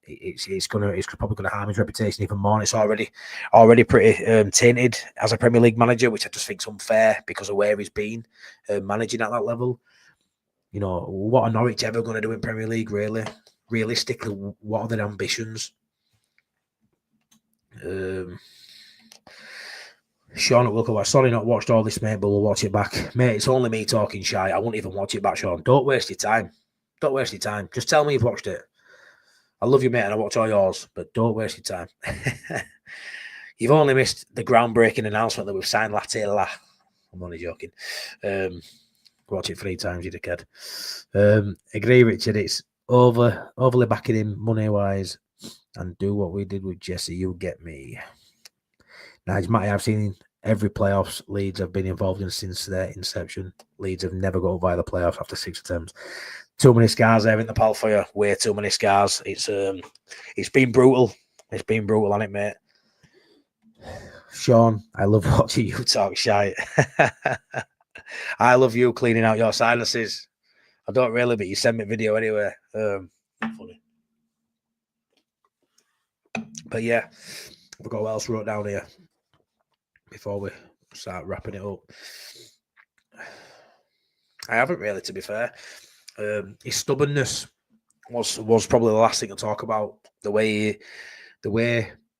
it's probably going to harm his reputation even more. And it's already pretty tainted as a Premier League manager, which I just think is unfair because of where he's been managing at that level. You know, what are Norwich ever going to do in Premier League? Really, realistically, what are their ambitions? Sean at Wilco, sorry not watched all this, mate, but we'll watch it back. Mate, it's only me talking shy. I won't even watch it back, Sean. Don't waste your time. Don't waste your time. Just tell me you've watched it. I love you, mate, and I watch all yours, but don't waste your time. You've only missed the groundbreaking announcement that we've signed Latela. I'm only joking. Watch it 3 times, you dickhead. Agree, Richard. It's overly backing him money-wise, and do what we did with Jesse. You get me. Now, as Matty, I've seen every playoffs Leeds have been involved in since their inception. Leeds have never got via the playoffs after 6 attempts. Too many scars there in the pal for you. Way too many scars. It's been brutal. It's been brutal, hasn't it, mate? Sean, I love watching you talk shite. I love you cleaning out your sinuses. I don't really, but you send me video anyway. Funny. But yeah, I forgot what else I wrote down here before we start wrapping it up. I haven't really, to be fair. His stubbornness was probably the last thing to talk about. The way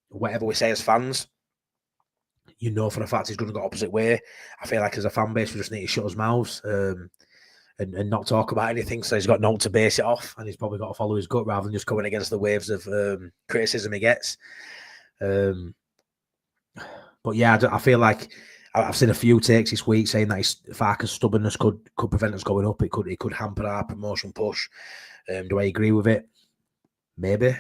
whatever we say as fans, you know for a fact he's going to go opposite way. I feel like as a fan base, we just need to shut his mouths and not talk about anything. So he's got no to base it off, and he's probably got to follow his gut rather than just going against the waves of criticism he gets. But yeah, I feel like I've seen a few takes this week saying that Farke's stubbornness could prevent us going up. It could hamper our promotion push. Do I agree with it? Maybe.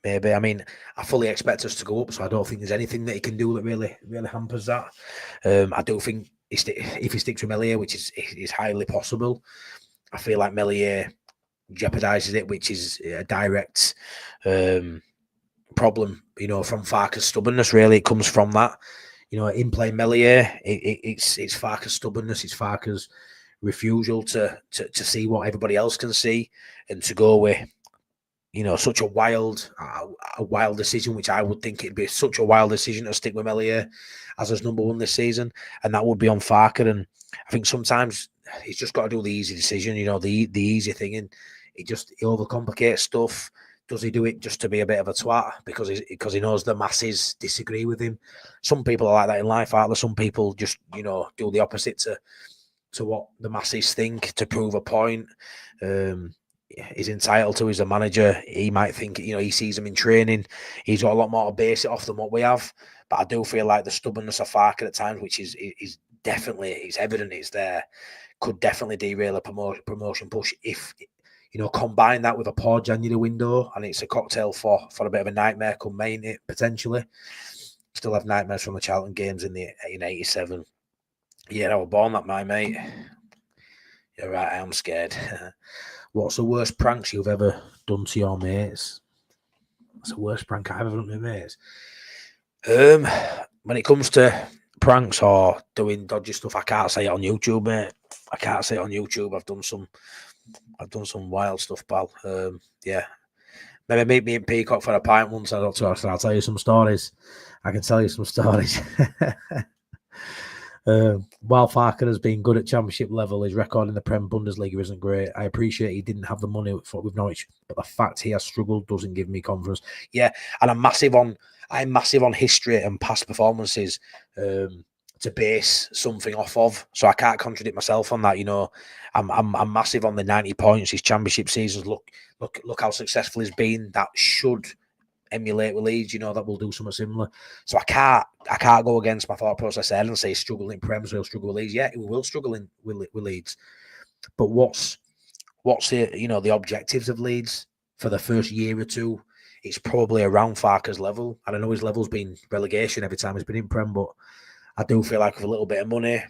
I mean, I fully expect us to go up, so I don't think there's anything that he can do that really hampers that. I do think if he sticks with Meslier, which is highly possible, I feel like Meslier jeopardises it, which is a direct problem, from Farke's stubbornness. Really, it comes from that. In playing Meslier, it's Farke's stubbornness, it's Farke's refusal to see what everybody else can see and to go with, such a wild decision, which I would think it'd be such a wild decision to stick with Meslier as his number one this season, and that would be on Farke. And I think sometimes he's just got to do the easy decision, the easy thing, and he overcomplicates stuff. Does he do it just to be a bit of a twat because he knows the masses disagree with him? Some people are like that in life, aren't there? Some people just do the opposite to what the masses think to prove a point. He's entitled to. He's a manager. He might think he sees him in training. He's got a lot more to base it off than what we have. But I do feel like the stubbornness of Farke at times, which is definitely, it's evident, it's there, could definitely derail a promotion push if. Combine that with a poor January window, and it's a cocktail for a bit of a nightmare come May, potentially. Still have nightmares from the Charlton games in '87. Yeah, I was born that, my mate. You're right, I am scared. What's the worst pranks you've ever done to your mates? That's the worst prank I've ever done to my mates. When it comes to pranks or doing dodgy stuff, I can't say it on YouTube, mate. I can't say it on YouTube. I've done some wild stuff, pal. Yeah. Maybe meet me in Peacock for a pint once. I'll tell you some stories. I can tell you some stories. While Farke has been good at championship level, his record in the Prem Bundesliga isn't great. I appreciate he didn't have the money with Norwich, but the fact he has struggled doesn't give me confidence. Yeah, and I'm massive on history and past performances to base something off of, so I can't contradict myself on that. I'm massive on the 90 points. His championship seasons look how successful he's been. That should emulate with Leeds, that will do something similar. So I can't go against my thought process there and say struggle in Prem, so he'll struggle with Leeds. Yeah, he will struggle with Leeds. But what's the objectives of Leeds for the first year or two? It's probably around Farke's level. And I know his level's been relegation every time he's been in Prem, but I do feel like with a little bit of money,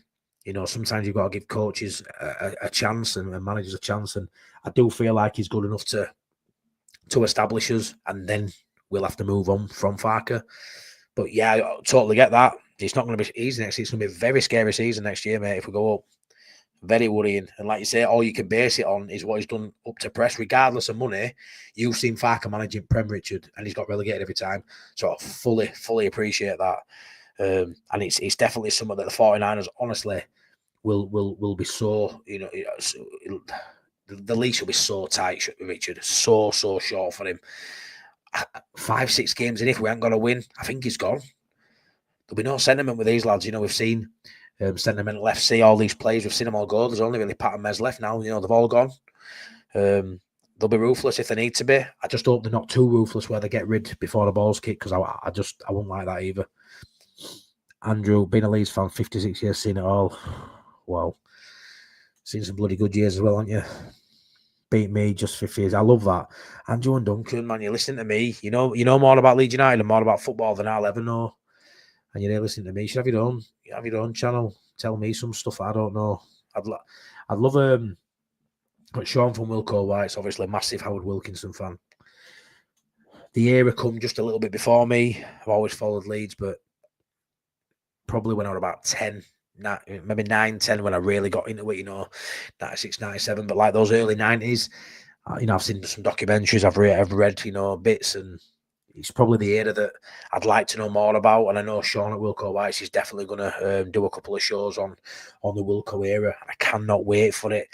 sometimes you've got to give coaches a chance and managers a chance. And I do feel like he's good enough to establish us, and then we'll have to move on from Farke. But yeah, I totally get that. It's not going to be easy next year. It's going to be a very scary season next year, mate, if we go up. Very worrying. And like you say, all you can base it on is what he's done up to press, regardless of money. You've seen Farke managing Prem, Richard, and he's got relegated every time. So I fully appreciate that. And it's definitely something that the 49ers, honestly, will be so, the leash will be so tight, Richard, so short for him. 5-6 games in, if we ain't got to win, I think he's gone. There'll be no sentiment with these lads. We've seen sentiment left. See all these players, we've seen them all go. There's only really Pat and Mez left now. They've all gone. They'll be ruthless if they need to be. I just hope they're not too ruthless where they get rid before the ball's kicked, because I won't like that either. Andrew, being a Leeds fan, 56 years, seen it all. Wow. Seen some bloody good years as well, haven't you? Beat me just 50 years. I love that. Andrew and Duncan, man, you're listening to me. You know more about Leeds United and more about football than I'll ever know. And you're listening to me. You should have your own channel. Tell me some stuff I don't know. I'd love but Sean from Wilco White's obviously a massive Howard Wilkinson fan. The era come just a little bit before me. I've always followed Leeds, but probably when I was about 10, maybe 9, 10, when I really got into it, 96, 97, but like those early 90s, I've seen some documentaries, I've read, bits, and it's probably the era that I'd like to know more about. And I know Sean at Wilco White's is definitely going to do a couple of shows on the Wilco era, and I cannot wait for it.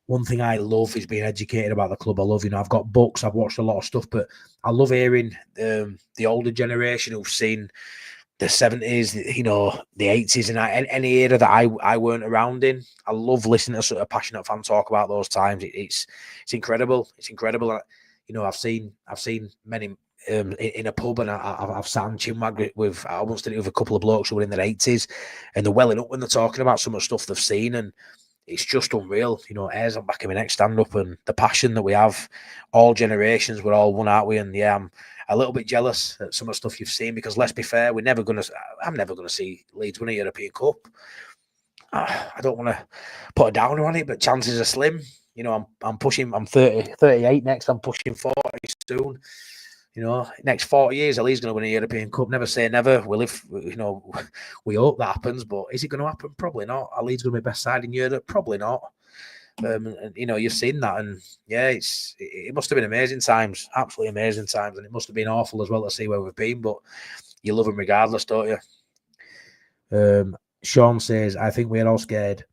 one thing I love is being educated about the club. I love, I've got books, I've watched a lot of stuff, but I love hearing the older generation who've seen the 70s, the 80s, and any era that I weren't around in. I love listening to sort of passionate fan talk about those times. It's incredible. It's incredible. I've seen many in a pub, and I've sat and chinwagged with, I once did it with a couple of blokes who were in their 80s, and they're welling up when they're talking about some of the stuff they've seen, and it's just unreal. Airs on back of my neck, stand up, and the passion that we have, all generations, we're all one, aren't we? And yeah, I'm a little bit jealous at some of the stuff you've seen, because let's be fair, I'm never going to see Leeds win a European Cup. I don't want to put a downer on it, but chances are slim. I'm pushing, I'm 38 next, I'm pushing 40 soon. Next 40 years, Leeds going to win a European Cup. Never say never. We hope that happens, but is it going to happen? Probably not. Are Leeds going to be best side in Europe? Probably not. And you've seen that, and yeah, it must have been amazing times, absolutely amazing times, and it must have been awful as well to see where we've been, but you love them regardless, don't you? Sean says, I think we're all scared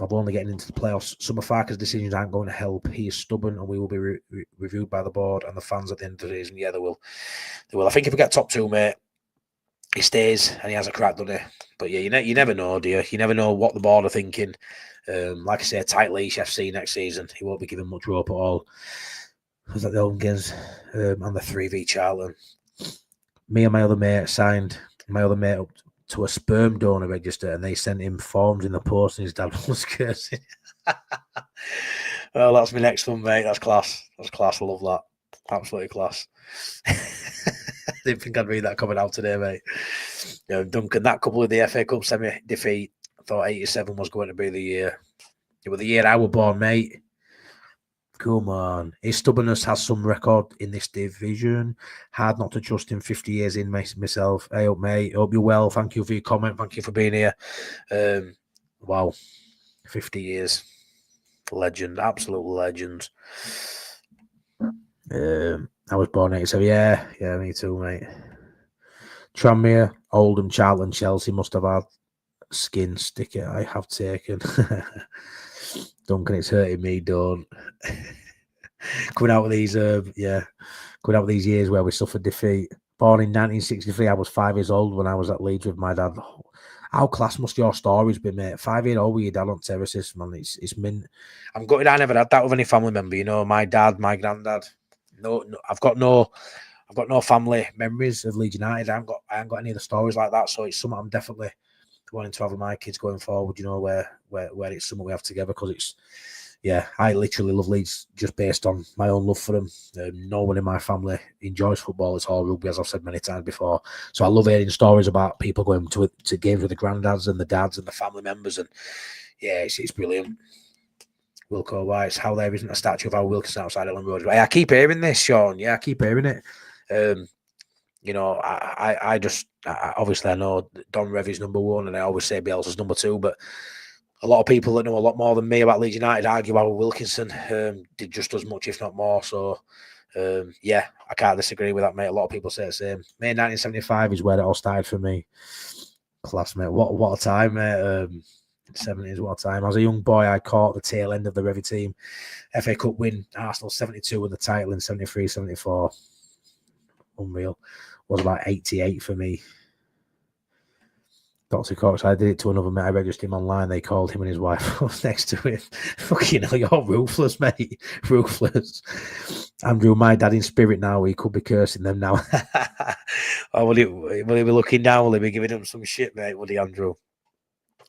of only getting into the playoffs. Some of Farke's decisions aren't going to help. He is stubborn, and we will be reviewed by the board and the fans at the end of the season. Yeah, they will. I think if we get top two, mate, he stays and he has a crack, doesn't he? But yeah, you never know, do you? You never know what the board are thinking. Like I say, tight leash FC next season. He won't be given much rope at all. Was that the home games and the 3v Charlton? Me and my other mate signed my other mate up to a sperm donor register, and they sent him forms in the post, and his dad was cursing. Well, that's my next one, mate. That's class. That's class. I love that. Absolutely class. I didn't think I'd read that coming out today, mate. Duncan, that couple of the FA Cup semi-defeat, I thought 87 was going to be the year. It was the year I was born, mate. Come on. His stubbornness has some record in this division. Hard not to trust him 50 years in myself. Hey up, mate. Hope you're well. Thank you for your comment. Thank you for being here. Wow. 50 years. Legend. Absolute legend. I was born 87. Yeah, me too, mate. Tranmere, Oldham, Charlton, Chelsea must have had skin sticker. I have taken. Duncan, it's hurting me, don't. Coming out with these, coming out with these years where we suffered defeat. Born in 1963, I was 5 years old when I was at Leeds with my dad. How class must your stories be, mate? 5 years old with your dad on terraces, man. It's mint. I'm gutted I never had that with any family member. My dad, my granddad. No, I've got no family memories of Leeds United. I haven't got any of the stories like that. So it's something I'm definitely wanting to have with my kids going forward. Where it's something we have together, because it's. Yeah, I literally love Leeds just based on my own love for them. No one in my family enjoys football. It's all rugby, as I've said many times before. So I love hearing stories about people going to games with the granddads and the dads and the family members. And yeah, it's brilliant. Wilco White's how there isn't a statue of Al Wilkinson outside Ellen Road. I keep hearing this, Sean. Yeah, I keep hearing it. I obviously I know Don Revy's number one, and I always say Bielsa's number two, but a lot of people that know a lot more than me about Leeds United argue Al Wilkinson did just as much, if not more. So, yeah, I can't disagree with that, mate. A lot of people say the same. May 1975 is where it all started for me. Class, mate. What a time, mate. 70s, what a time. As a young boy, I caught the tail end of the Revy team. FA Cup win, Arsenal 72 with the title in 73, 74. Unreal. Was about 88 for me. Dr. Cox, I did it to another mate. I registered him online. They called him and his wife. I was next to him. Fucking hell, you're ruthless, mate. Ruthless. Andrew, my dad in spirit now. He could be cursing them now. Oh, will he be looking down? Will he be giving them some shit, mate? Would he, Andrew?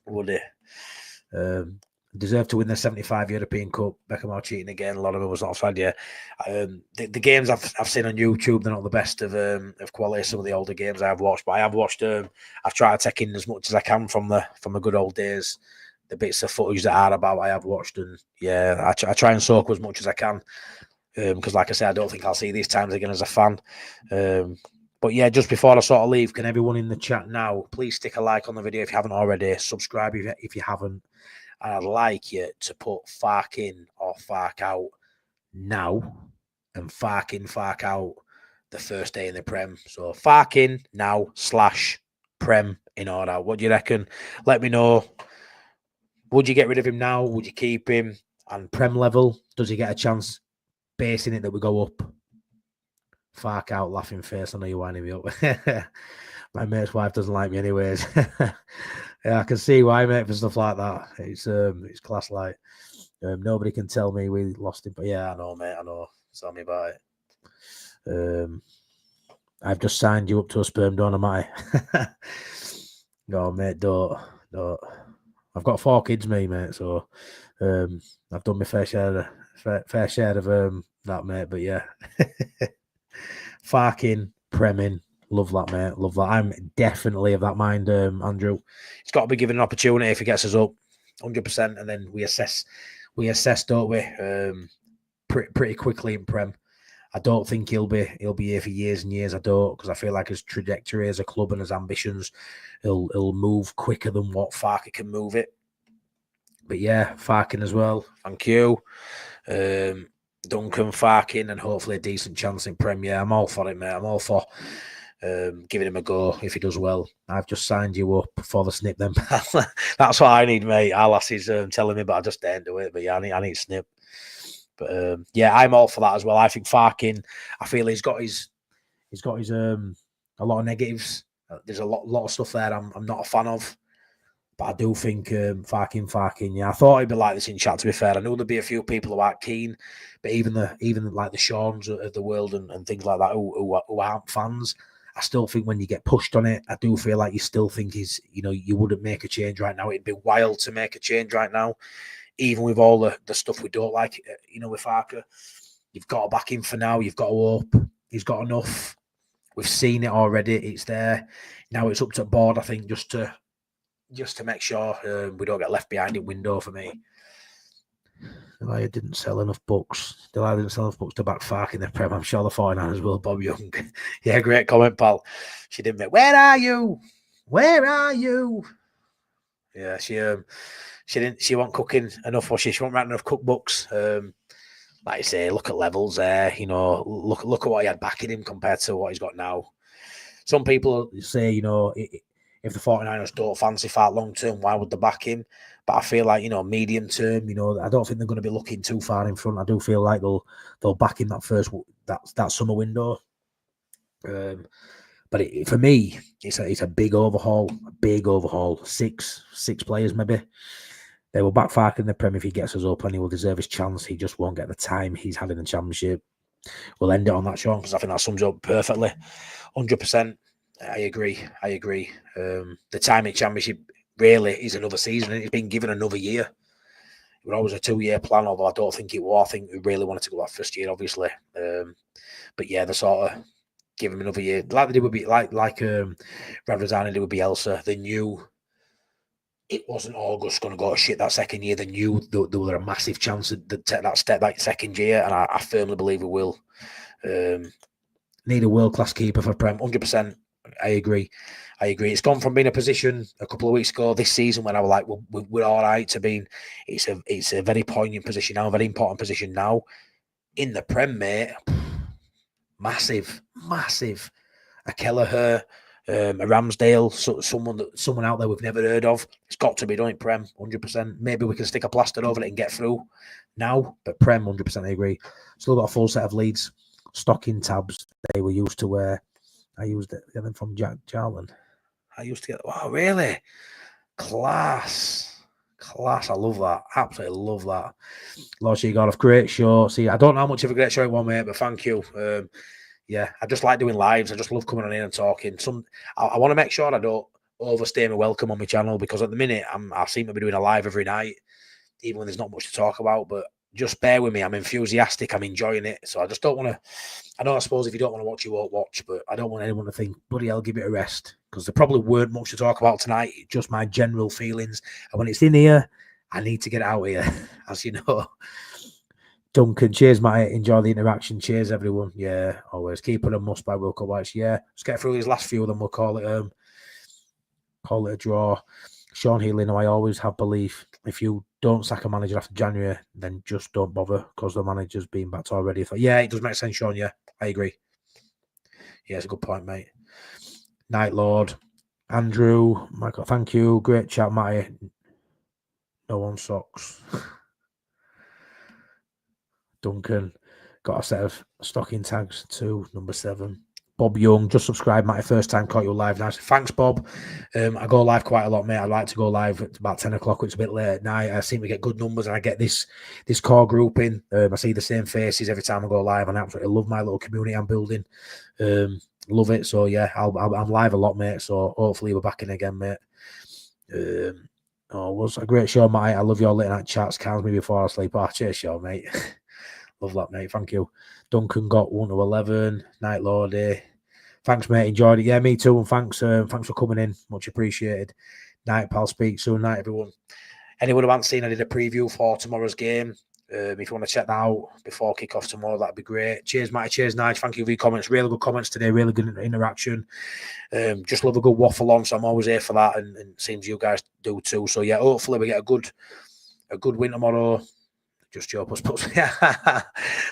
Would he? Deserved to win the 75 European Cup. Beckham cheating again. A lot of it was offside. Yeah, the games I've seen on YouTube, they're not the best of quality. Some of the older games I've watched, but I have watched. I've tried to take in as much as I can from the good old days. The bits of footage that are about, I have watched, and yeah, I try and soak as much as I can. Because, like I said, I don't think I'll see these times again as a fan. But yeah, just before I sort of leave, can everyone in the chat now please stick a like on the video if you haven't already? Subscribe if you haven't. And I'd like you to put Farke in or Farke out now, and Farke in, Farke out the first day in the Prem. So Farke in now / Prem in or out. What do you reckon? Let me know. Would you get rid of him now? Would you keep him? And Prem level, does he get a chance basing it that we go up? Farke out, laughing face. I know you're winding me up. My mate's wife doesn't like me anyways. Yeah, I can see why, mate, for stuff like that. It's class like. Nobody can tell me we lost him. But yeah, I know, mate. I know. Tell me about it. I've just signed you up to a sperm donor, am I? No, mate, don't. I've got 4 kids, mate. So I've done my fair share of that, mate. But yeah, Farking, Premin, love that, mate. Love that. I'm definitely of that mind, Andrew. It's got to be given an opportunity if he gets us up, 100%, and then we assess, don't we? Pretty quickly in Prem. I don't think he'll be here for years and years. I don't, because I feel like his trajectory as a club and his ambitions, he'll move quicker than what Farke can move it. But yeah, Farking as well. Thank you. Duncan, Farking, and hopefully a decent chance in Prem. Yeah, I'm all for it, mate. I'm all for giving him a go if he does well. I've just signed you up for the snip then. That's what I need, mate. Our lass is telling me, but I just daren't do it. But yeah, I need snip. But yeah, I'm all for that as well. I think Farking, I feel he's got his a lot of negatives. There's a lot of stuff there I'm not a fan of. But I do think Farking, yeah. I thought it'd be like this in chat, to be fair. I know there'd be a few people who aren't keen, but even like the Seans of the world and things like that who aren't fans, I still think when you get pushed on it, I do feel like you still think you wouldn't make a change right now. It'd be wild to make a change right now. Even with all the stuff we don't like, with Farke, you've got to back him for now. You've got to hope he's got enough. We've seen it already. It's there. Now it's up to board, I think, just to make sure we don't get left behind in window for me. Delia didn't sell enough books. Delia didn't sell enough books to back Farke in the Prem. I'm sure the 49ers will. Bob Young. Yeah, great comment, pal. She didn't make, where are you? Where are you? Yeah, she wasn't cooking enough, was she? She wasn't writing enough cookbooks. Like I say, look at levels there. Look at what he had backing him compared to what he's got now. Some people say, if the 49ers don't fancy Farke long term, why would they back him? But I feel like, medium term, I don't think they're going to be looking too far in front. I do feel like they'll back him that summer window. But for me, it's a big overhaul. Six players maybe. They will back Farke in the Prem if he gets us up, and he will deserve his chance. He just won't get the time he's had in the Championship. We'll end it on that, Sean, because I think that sums up perfectly. 100%. I agree. The time in Championship really is another season. It's been given another year. It was always a 2-year plan, although I don't think it was. I think we really wanted to go that first year, obviously. But yeah, the sort of give him another year, like they did with Radrazani did with Bielsa. They knew it wasn't all just going to go to shit that second year. They knew there was a massive chance to take that step that second year, and I firmly believe we will. Need a world-class keeper for Prem, 100%. I agree. It's gone from being a position a couple of weeks ago this season when I was like, we're all right, to being it's a very poignant position now, a very important position now. In the Prem, mate, massive. A Kelleher, a Ramsdale, someone out there we've never heard of. It's got to be done in Prem, 100%. Maybe we can stick a plaster over it and get through now, but Prem, 100%, I agree. Still got a full set of Leeds stocking tabs they were used to wear. I used it them from Jack Jarlin. I used to get, wow, really? Class. I love that. Absolutely love that. Lord Sheegoff, great show. See, I don't know how much of a great show it was, mate, but thank you. Yeah, I just like doing lives. I just love coming on here and talking. I want to make sure I don't overstay my welcome on my channel, because at the minute I seem to be doing a live every night, even when there's not much to talk about. But just bear with me. I'm enthusiastic. I'm enjoying it. So I just don't want to. I suppose if you don't want to watch, you won't watch. But I don't want anyone to think, bloody hell, give it a rest, because there probably weren't much to talk about tonight. Just my general feelings. And when it's in here, I need to get out here, as you know. Duncan, cheers, mate. Enjoy the interaction. Cheers, everyone. Yeah, always. Keeper and must by Wilco White. Yeah, let's get through these last few, then we'll call it a draw. Sean Healy, I always have belief. If you don't sack a manager after January, then just don't bother, because the manager's been backed already. Yeah, it does make sense, Sean. Yeah, I agree. Yeah, it's a good point, mate. Night Lord. Andrew, Michael, thank you. Great chat, Matty. No one socks. Duncan, got a set of stocking tags too, number 7. Bob Young, just subscribed, my first time caught you live. Nice. Thanks, Bob. I go live quite a lot, mate. I like to go live at about 10 o'clock, which is a bit late at night. I seem to get good numbers and I get this core group in. I see the same faces every time I go live and I absolutely love my little community I'm building. Love it. So, yeah, I'm live a lot, mate. So, hopefully we're back in again, mate. It was a great show, mate. I love your late night chats. Calms me before I sleep. Oh, cheers, show, mate. Love that, mate. Thank you. Duncan got 1 to 11. Night Lordy. Thanks, mate. Enjoyed it. Yeah, me too. And thanks for coming in. Much appreciated. Night, pal. Speak soon. Night, everyone. Anyone who hasn't seen, I did a preview for tomorrow's game. If you want to check that out before kick-off tomorrow, that'd be great. Cheers, Matty. Cheers, Nige. Thank you for your comments. Really good comments today. Really good interaction. Just love a good waffle on, so I'm always here for that, and it seems you guys do too. So, yeah, hopefully we get a good win tomorrow. Just Joe Puss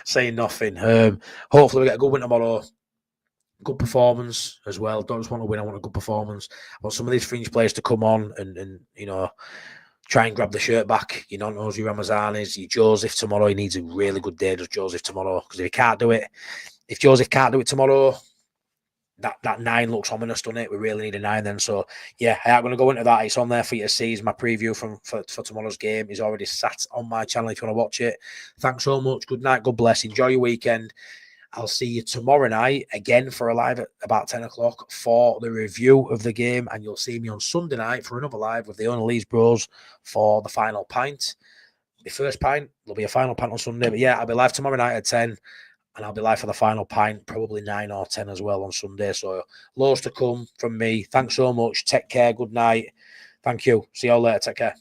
saying nothing. Hopefully we get a good win tomorrow. Good performance as well. Don't just want to win, I want a good performance. I want some of these fringe players to come on and you know, try and grab the shirt back. You know, knows your Ramazanis, your Joseph tomorrow. He needs a really good day, does Joseph tomorrow? Because if he can't do it, if Joseph can't do it tomorrow, that 9 looks ominous, doesn't it? We really need a 9 then. So, yeah, I am going to go into that. It's on there for you to see. It's my preview for tomorrow's game. It's already sat on my channel if you want to watch it. Thanks so much. Good night. God bless. Enjoy your weekend. I'll see you tomorrow night again for a live at about 10 o'clock for the review of the game. And you'll see me on Sunday night for another live with the Only Leeds Bros for the final pint. The first pint, there'll be a final pint on Sunday. But yeah, I'll be live tomorrow night at 10. And I'll be live for the final pint, probably 9 or 10 as well on Sunday. So loads to come from me. Thanks so much. Take care. Good night. Thank you. See you all later. Take care.